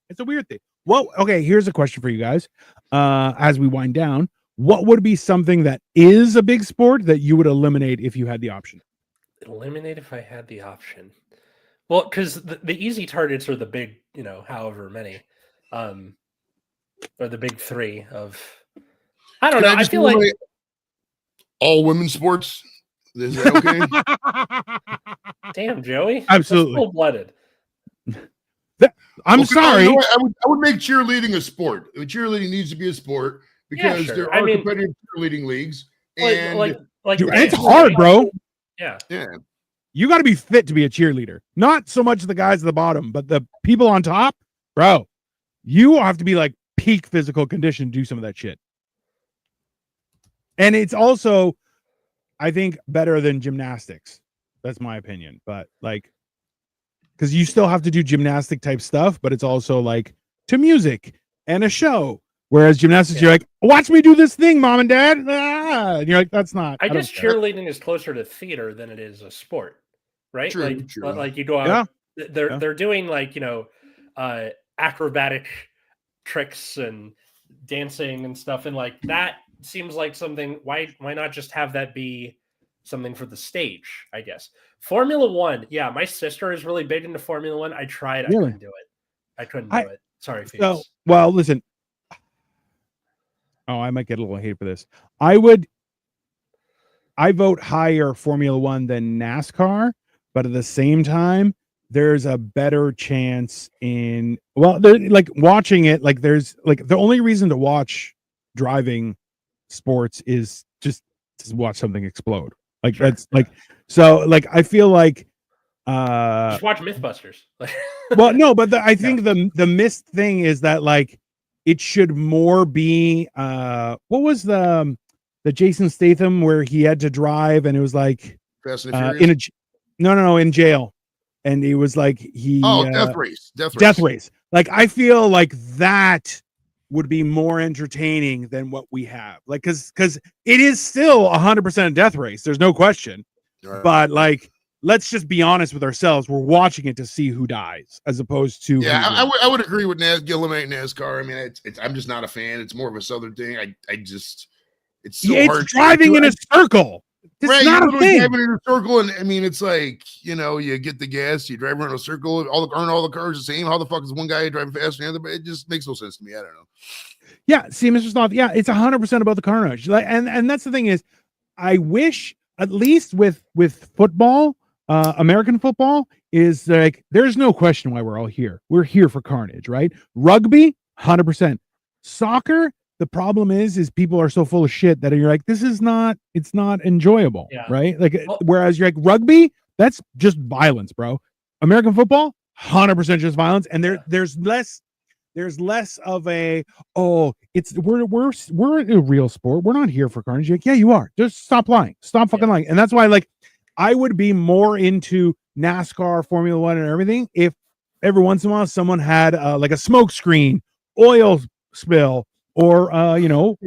S2: It's a weird thing. Well, okay, here's a question for you guys. As we wind down, what would be something that is a big sport that you would eliminate if you had the option?
S1: Eliminate if I had the option. Well, because the easy targets are the big, however many, or the big three of. I don't know. I feel like
S3: all women's sports. Is that okay?
S1: Damn, Joey.
S2: Absolutely.
S1: Full-blooded.
S2: I'm sorry.
S3: I would make cheerleading a sport. Cheerleading needs to be a sport because there are competitive cheerleading leagues. And
S2: dude, it's hard, bro.
S1: Yeah.
S2: You got to be fit to be a cheerleader. Not so much the guys at the bottom, but the people on top, bro. You have to be like peak physical condition to do some of that shit. And it's also, I think, better than gymnastics. That's my opinion. But like, because you still have to do gymnastic type stuff, but it's also like to music and a show. Whereas gymnastics, you're like, watch me do this thing, mom and dad. Ah! And you're like, that's not.
S1: I guess cheerleading is closer to theater than it is a sport, right?
S3: True.
S1: Like you go out, they're doing like, acrobatic tricks and dancing and stuff. And like that seems like something, why not just have that be something for the stage, I guess. Formula One. Yeah, my sister is really big into Formula One. I tried. Really? I couldn't do it. Sorry, Felix.
S2: So, well, listen. Oh, I might get a little hate for this. I vote higher Formula One than NASCAR, but at the same time, there's a better chance in, like watching it, like there's like the only reason to watch driving sports is just to watch something explode. Like that's like, so like I feel like
S1: just watch Mythbusters.
S2: Well, no, but I think the missed thing is that like it should more be what was the Jason Statham where he had to drive and it was like in jail, and he was like Death Race. Like I feel like that would be more entertaining than what we have, like because it is still 100% Death Race, there's no question, but like let's just be honest with ourselves, we're watching it to see who dies as opposed to
S3: I would agree with eliminate NASCAR. I mean, it's I'm just not a fan. It's more of a southern thing. It's so hard
S2: driving in a circle. It's not a thing.
S3: Driving in a circle, and I mean, it's like, you get the gas, you drive around a circle, aren't all the cars the same? How the fuck is one guy driving faster than the other? But it just makes no sense to me. I don't know.
S2: Yeah, see, Mr. Sloth, yeah, it's 100% about the carnage. Like, and that's the thing is, I wish at least with football, American football is like, there's no question why we're all here. We're here for carnage, right? Rugby, 100%. Soccer, the problem is people are so full of shit that you're like, it's not enjoyable, right? Like, whereas you're like, rugby, that's just violence, bro. American football, 100% just violence, and there's less of a we're a real sport. We're not here for carnage. Like, yeah, you are. Just stop lying. Stop fucking lying. And that's why, like, I would be more into NASCAR, Formula One, and everything if every once in a while someone had like a smoke screen, oil spill, or miniguns.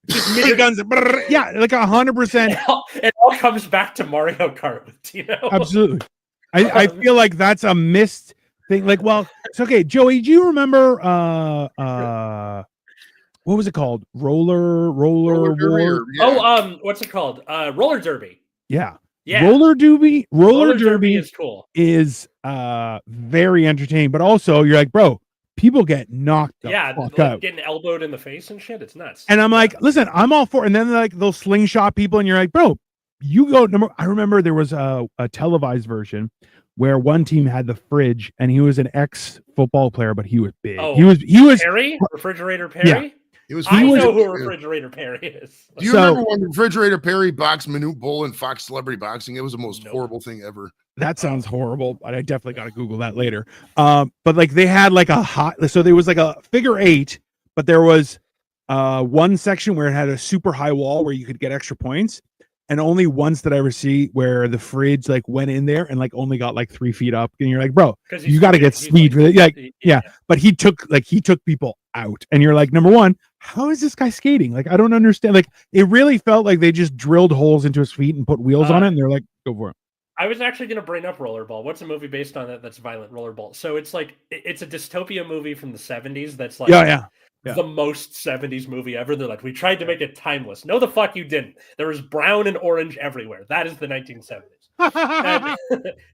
S2: Just miniguns. Yeah, like 100%.
S1: It all comes back to Mario Kart with Tino.
S2: Absolutely. I feel like that's a missed thing. Like, well, it's okay. Joey, do you remember what was it called? Roller
S3: derby.
S1: Oh, what's it called? Roller derby.
S2: Yeah. Roller derby
S1: is cool.
S2: Is very entertaining, but also you're like, bro, people get knocked the fuck out.
S1: Getting elbowed in the face and shit. It's nuts.
S2: And I'm like, listen, I'm all for it. And then like they'll slingshot people, and you're like, bro, you go. I remember there was a televised version where one team had the fridge, and he was an ex-football player, but he was big.
S1: Oh,
S2: he was
S1: Perry, refrigerator Perry. I know who Refrigerator Perry is.
S3: Do you remember when Refrigerator Perry boxed Manute Bol in Fox Celebrity Boxing? It was the most horrible thing ever.
S2: That sounds horrible. I definitely got to Google that later. But like they had like so there was like a figure 8, but there was one section where it had a super high wall where you could get extra points. And only once did I ever see where the fridge like went in there and like only got like 3 feet up. And you're like, bro, you got to get speed for it. Yeah. But he took people out. And you're like, number one, how is this guy skating? Like, I don't understand. Like, it really felt like they just drilled holes into his feet and put wheels on it. And they're like, go for it.
S1: I was actually going to bring up Rollerball. What's a movie based on that's violent? Rollerball. So it's like, it's a dystopia movie from the 70s that's like, the most 70s movie ever. They're like, we tried to make it timeless. No, the fuck you didn't. There was brown and orange everywhere. That is the 1970s.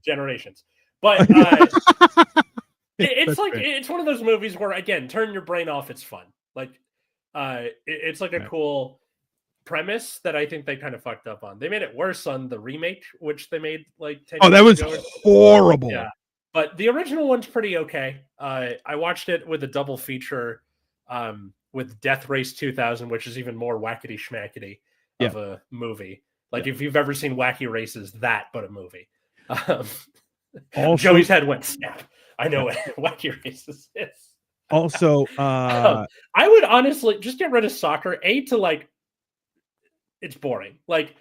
S1: Generations. But it's like, it's one of those movies where, again, turn your brain off. It's fun. Like, it's like a cool premise that I think they kind of fucked up on. They made it worse on the remake, which they made like 10 years
S2: that was
S1: ago.
S2: Horrible.
S1: Yeah. But the original one's pretty okay. I watched it with a double feature with Death Race 2000, which is even more wackety schmackety of a movie. Like if you've ever seen Wacky Races, but a movie. Also, Joey's head went snap. I know what Wacky Races is.
S2: Also,
S1: I would honestly just get rid of soccer. It's boring. Like,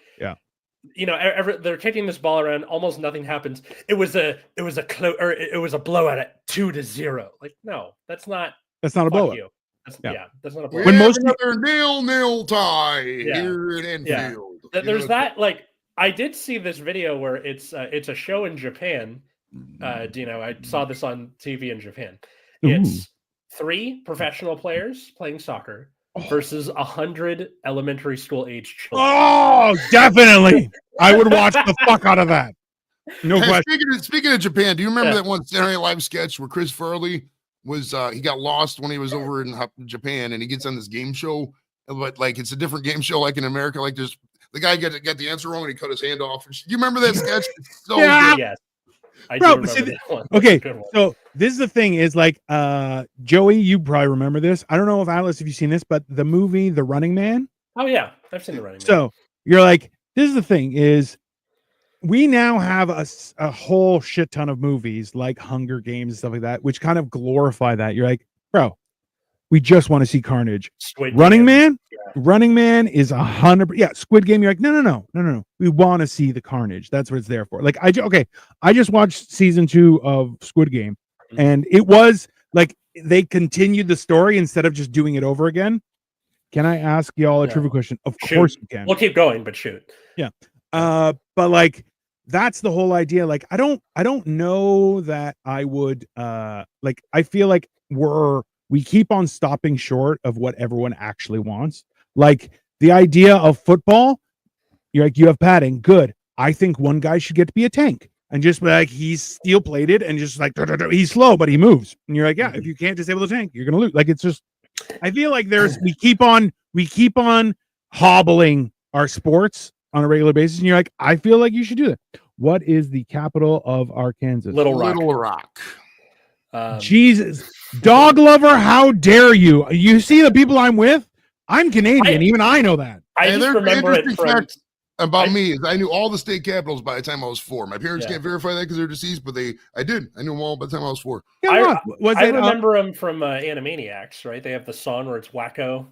S1: they're kicking this ball around. Almost nothing happens. It was a blowout at 2-0. Like, no, that's not a blowout. That's not a blowout.
S3: When most another 0-0 tie here in Enfield.
S1: There's that. Like, I did see this video where it's a show in Japan. I saw this on TV in Japan. It's 3 professional players playing soccer versus 100 elementary school age children.
S2: Oh, definitely. I would watch the fuck out of that. No question.
S3: Speaking of Japan, do you remember that one Saturday Night Live sketch where Chris Farley was he got lost when he was over in Japan and he gets on this game show, but like it's a different game show like in America. Like there's the guy got the answer wrong and he cut his hand off. You remember that sketch? It's so good.
S1: Yes. I do remember that one.
S2: Okay, so this is the thing is like Joey, you probably remember this. I don't know if Atlas, if you've seen this, but the movie The Running Man.
S1: Oh yeah, I've seen The Running Man.
S2: So you're like, this is the thing is we now have a whole shit ton of movies like Hunger Games and stuff like that, which kind of glorify that. You're like, bro, we just want to see carnage. Running Man is 100%. Yeah, Squid Game. You're like, no. We want to see the carnage. That's what it's there for. Like, I just watched season 2 of Squid Game, and it was like they continued the story instead of just doing it over again. Can I ask y'all a trivia question? Of course you can.
S1: We'll keep going, but shoot.
S2: Yeah. But like that's the whole idea. Like, I don't know that I would like I feel like we keep on stopping short of what everyone actually wants. Like the idea of football, you're like, you have padding, good. I think one guy should get to be a tank and just be like, he's steel plated and just like, he's slow, but he moves. And you're like, yeah, if you can't disable the tank, you're going to lose. Like, it's just, I feel like we keep on hobbling our sports on a regular basis. And you're like, I feel like you should do that. What is the capital of Arkansas?
S3: Little Rock.
S2: Jesus, dog lover, how dare you? You see the people I'm with? I'm Canadian. Even I know that.
S1: I just remember it from...
S3: About me is I knew all the state capitals by the time I was 4. My parents can't verify that because they're deceased, but I knew them all by the time I was 4.
S1: I remember them from Animaniacs, right? They have the song where it's Wacko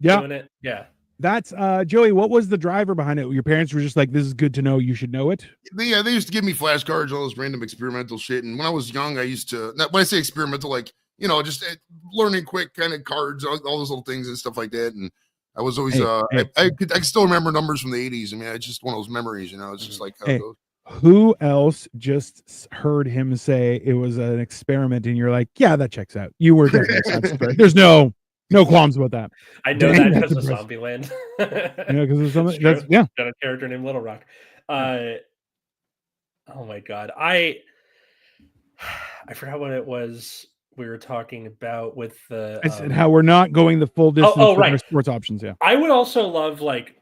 S1: doing it. Yeah.
S2: That's Joey. What was the driver behind it? Your parents were just like, "This is good to know. You should know it."
S3: Yeah, they used to give me flashcards, all this random experimental shit. And when I was young, I used to. When I say experimental, like just learning quick kind of cards, all those little things and stuff like that. And I was always I can still remember numbers from the 80s. I mean, it's just one of those memories. It's just like how it goes.
S2: Who else just heard him say it was an experiment, and you're like, "Yeah, that checks out. You were there." There's no qualms about that.
S1: I know that because of Zombieland.
S2: Because of something. Got
S1: a character named Little Rock. Oh my god, I forgot what it was we were talking about with the.
S2: I said how we're not going the full distance with sports options. Yeah,
S1: I would also love like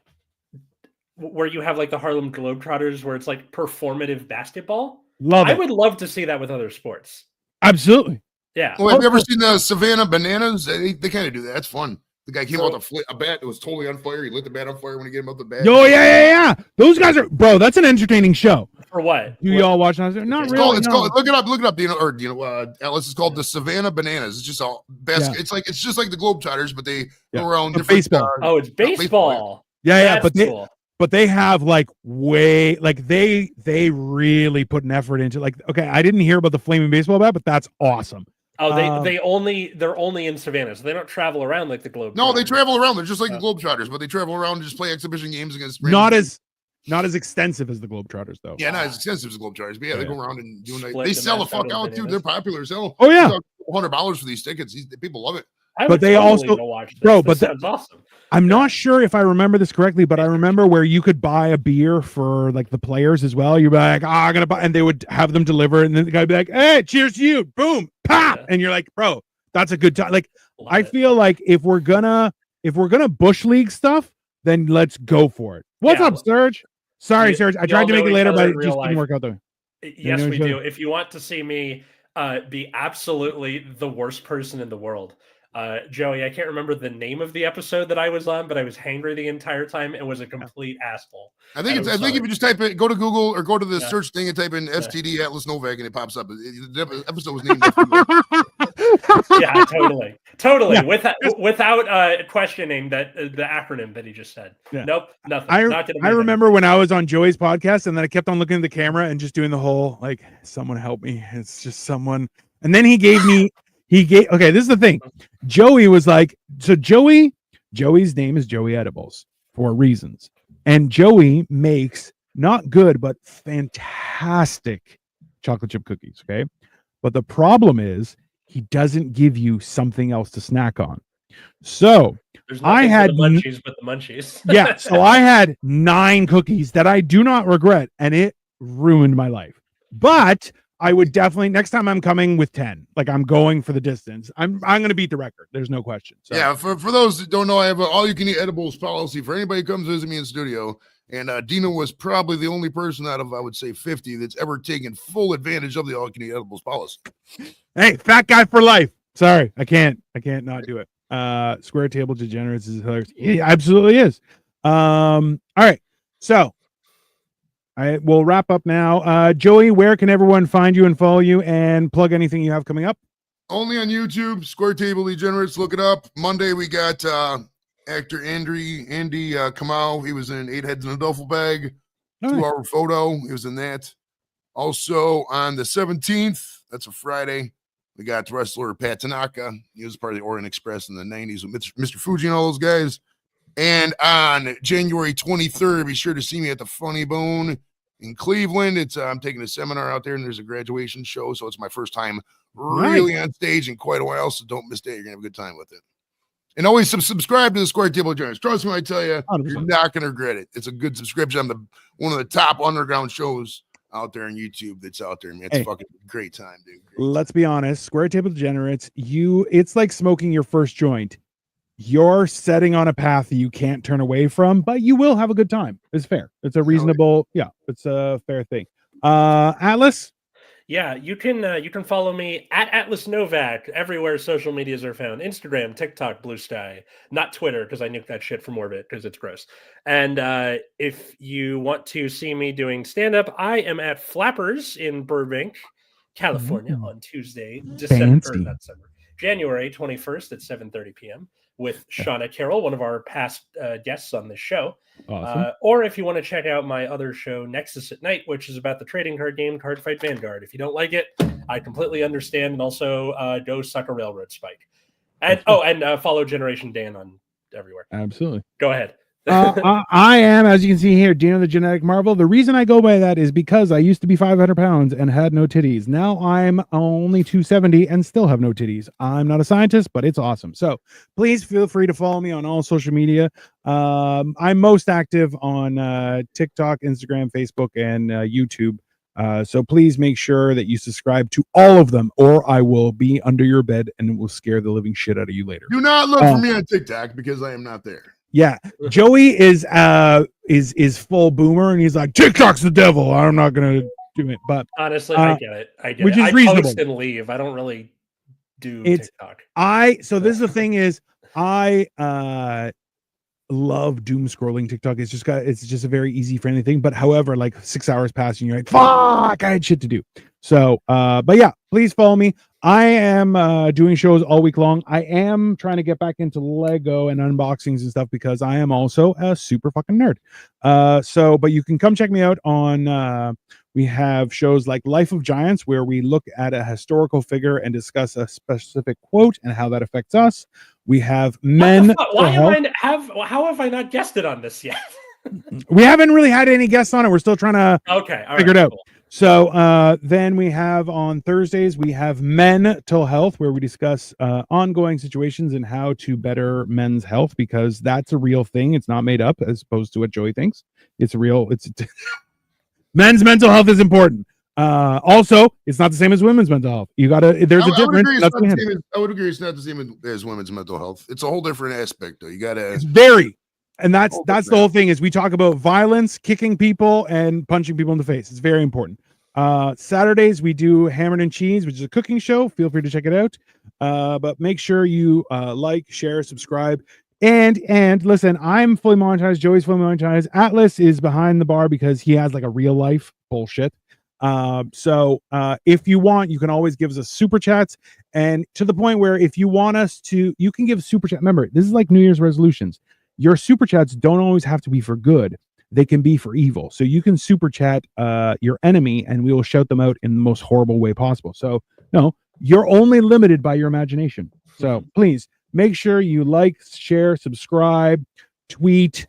S1: where you have like the Harlem Globetrotters, where it's like performative basketball. I would love to see that with other sports.
S2: Absolutely.
S1: Yeah.
S3: Well, have you ever seen the Savannah Bananas? They kind of do that. It's fun. The guy came out with a bat that was totally on fire. He lit the bat on fire when he gave him out the bat.
S2: Oh, yeah. Those guys are, bro, that's an entertaining show.
S1: For what?
S2: Do y'all watch that? Not really.
S3: It's called, look it up. Alice, it's called the Savannah Bananas. It's just all basket. Yeah. It's just like the Globetrotters, but they go around different
S2: baseball.
S1: It's baseball.
S2: Yeah. But they have like they really put an effort into okay, I didn't hear about the flaming baseball bat, but that's awesome.
S1: Oh, they're only in Savannah, so they don't travel around like the Globetrotters.
S3: No, they travel around. They're just like the Globetrotters, but they travel around and just play exhibition games against.
S2: Not as extensive as the Globetrotters, though.
S3: Yeah, not as extensive as the Globetrotters, but they go around and they sell the fuck out, dude. They're popular. Sell.
S2: Oh yeah,
S3: $100 for these tickets. People love it.
S2: But they also, bro. But
S1: that's awesome.
S2: I'm not sure if I remember this correctly, but I remember where you could buy a beer for like the players as well. You'd be like, I'm gonna buy, and they would have them deliver, and then the guy would be like, hey, cheers to you, boom, pop, and you're like, bro, that's a good time. Like, I feel like if we're gonna bush league stuff, then let's go for it. What's up, Serge? Sorry, Serge. I tried to make it later, but it just didn't work out there.
S1: Yes, we do. If you want to see me be absolutely the worst person in the world. Joey, I can't remember the name of the episode that I was on, but I was hangry the entire time and was a complete asshole.
S3: I think if you just type it, go to Google or go to the search thing and type in STD Atlas Novak and it pops up. The episode was named after
S1: Yeah, totally. Yeah. Without questioning that the acronym that he just said. Yeah. Nope, nothing.
S2: I remember when I was on Joey's podcast and then I kept on looking at the camera and just doing the whole like, someone help me. It's just someone. And then he gave me. Okay, this is the thing. Joey was like, so Joey's name is Joey Edibles for reasons. And Joey makes not good, but fantastic chocolate chip cookies. Okay. But the problem is he doesn't give you something else to snack on. So I had
S1: the munchies, but the munchies.
S2: Yeah. So I had 9 cookies that I do not regret, and it ruined my life. But I would definitely next time I'm coming with 10. Like I'm going for the distance. I'm going to beat the record. There's no question. So.
S3: Yeah, for those that don't know, I have an all-you-can-eat edibles policy for anybody who comes visit me in studio. And Dina was probably the only person out of, I would say, 50 that's ever taken full advantage of the all-you-can-eat edibles policy.
S2: Hey, fat guy for life. Sorry, I can't not do it. Square Table Degenerates is hilarious. He absolutely is. All right, so. I will wrap up now. Joey, where can everyone find you and follow you and plug anything you have coming up?
S3: Only on YouTube, Square Table Degenerates. Look it up. Monday, we got actor Andy Kamau. He was in 8 Heads in a Duffel Bag. 2-hour photo. He was in that. Also, on the 17th, that's a Friday, we got wrestler Pat Tanaka. He was part of the Orient Express in the 90s with Mr. Fuji and all those guys. And on January 23rd, be sure to see me at the Funny Bone in Cleveland. It's I'm taking a seminar out there, and there's a graduation show, so it's my first time really on stage in quite a while. So don't miss it; you're gonna have a good time with it. And always subscribe to the Square Table Degenerates. Trust me when I tell you, 100%. You're not gonna regret it. It's a good subscription. I'm one of the top underground shows out there on YouTube that's out there, man. It's a fucking great time, dude.
S2: Let's be honest, Square Table Degenerates. It's like smoking your first joint. You're setting on a path that you can't turn away from, but you will have a good time. It's fair. It's a reasonable, it's a fair thing. Atlas?
S1: Yeah, you can follow me at Atlas Novak everywhere social medias are found. Instagram, TikTok, Blue Sky. Not Twitter, because I nuked that shit from orbit because it's gross. And if you want to see me doing stand-up, I am at Flappers in Burbank, California on Tuesday, January 21st at 7:30 p.m. with Shauna Carroll, one of our past guests on this show. Awesome. Or if you want to check out my other show, Nexus at Night, which is about the trading card game Card Fight Vanguard. If you don't like it, I completely understand. And also go suck a railroad spike. And follow Generation Dan on everywhere.
S2: Absolutely.
S1: Go ahead.
S2: I am, as you can see here, Dino the Genetic Marvel. The reason I go by that is because I used to be 500 pounds and had no titties. Now I'm only 270 and still have no titties. I'm not a scientist, but it's awesome. So please feel free to follow me on all social media. I'm most active on TikTok, Instagram, Facebook, and YouTube. So please make sure that you subscribe to all of them, or I will be under your bed and it will scare the living shit out of you later.
S3: Do not look for me on TikTok because I am not there.
S2: Yeah, Joey is full boomer, and he's like, TikTok's the devil. I'm not gonna do it. But
S1: honestly, I get it. I
S2: which is reasonable.
S1: Post and leave. I don't really do TikTok.
S2: So this is the thing is, I love doom scrolling TikTok. It's just a very easy, friendly thing. But however, like 6 hours pass and you're like, fuck, I had shit to do. So, but yeah, please follow me. I am doing shows all week long. I am trying to get back into Lego and unboxings and stuff because I am also a super fucking nerd. But you can come check me out on, we have shows like Life of Giants, where we look at a historical figure and discuss a specific quote and how that affects us. We have Men.
S1: How have I not guessed it on this yet?
S2: We haven't really had any guests on it. We're still trying to figure it out. Cool. So then we have on Thursdays, we have Mental Health, where we discuss ongoing situations and how to better men's health, because that's a real thing. It's not made up, as opposed to what Joey thinks. It's real. Men's mental health is important. Also, it's not the same as women's mental health. There's a difference.
S3: I would agree. It's not the same as women's mental health. It's a whole different aspect, though. It's
S2: very. And that's the whole thing, is we talk about violence, kicking people, and punching people in the face. It's very important. Saturdays we do Hammered and Cheese, which is a cooking show. Feel free to check it out. But make sure you like, share, subscribe, and listen. I'm fully monetized. Joey's fully monetized. Atlas is behind the bar because he has like a real life bullshit. So if you want, you can always give us a super chats, and to the point where if you want us to, you can give super chat. Remember, this is like New Year's resolutions. Your super chats don't always have to be for good. They can be for evil. So you can super chat your enemy and we will shout them out in the most horrible way possible. So no, you're only limited by your imagination. So please make sure you like, share, subscribe, tweet.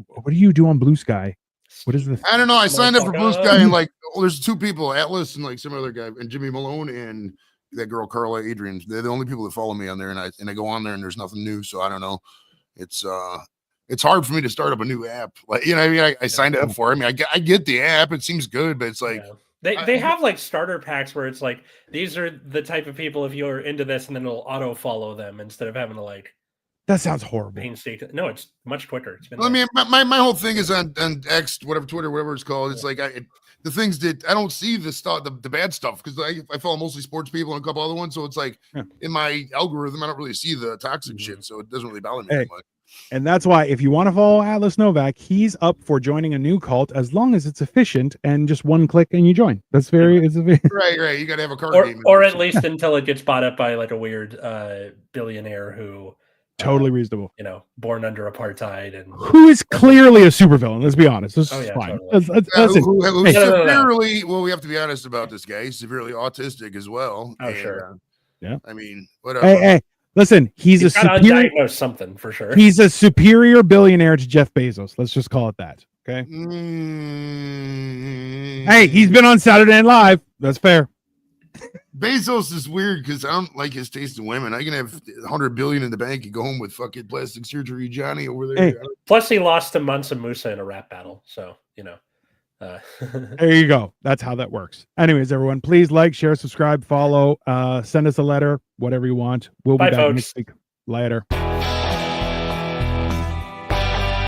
S2: What do you do on Blue Sky? What is this?
S3: I don't know. I signed up for Blue Sky and there's two people, Atlas and like some other guy, and Jimmy Malone and that girl Carla Adrian. They're the only people that follow me on there, and I go on there and there's nothing new. So I don't know. It's hard for me to start up a new app. Like, you know what I mean? I signed up for it. I mean, I get the app. It seems good, but it's like
S1: they have like starter packs where it's like, these are the type of people, if you're into this, and then it'll auto follow them instead of having to like.
S2: That sounds horrible.
S1: No, it's much quicker. It's been.
S3: I mean, my whole thing is on X, whatever, Twitter, whatever it's called. It's like the things that I don't see the stuff, the bad stuff, because I follow mostly sports people and a couple other ones. So it's like in my algorithm, I don't really see the toxic shit, so it doesn't really bother me much.
S2: And that's why, if you want to follow Atlas Novak, he's up for joining a new cult as long as it's efficient and just one click and you join. That's very
S3: right. You got to have a card game,
S1: or at least until it gets bought up by like a weird billionaire who.
S2: Totally reasonable.
S1: Born under apartheid and
S2: who is clearly a supervillain. Let's be honest. This is fine.
S3: Totally. Listen. Severely, well, we have to be honest about this guy. He's severely autistic as well.
S1: Oh, sure.
S2: Yeah.
S3: I mean, whatever.
S2: Hey, listen. He's a superior.
S1: Undiagnosed something for sure.
S2: He's a superior billionaire to Jeff Bezos. Let's just call it that. Okay. Hey, he's been on Saturday Night Live. That's fair.
S3: Bezos is weird because I don't like his taste in women. I can have $100 billion in the bank and go home with fucking plastic surgery Johnny over there.
S1: Hey. Plus, he lost to Mansa Musa in a rap battle, so
S2: there you go. That's how that works. Anyways, everyone, please like, share, subscribe, follow, send us a letter, whatever you want. We'll be back next week. Later.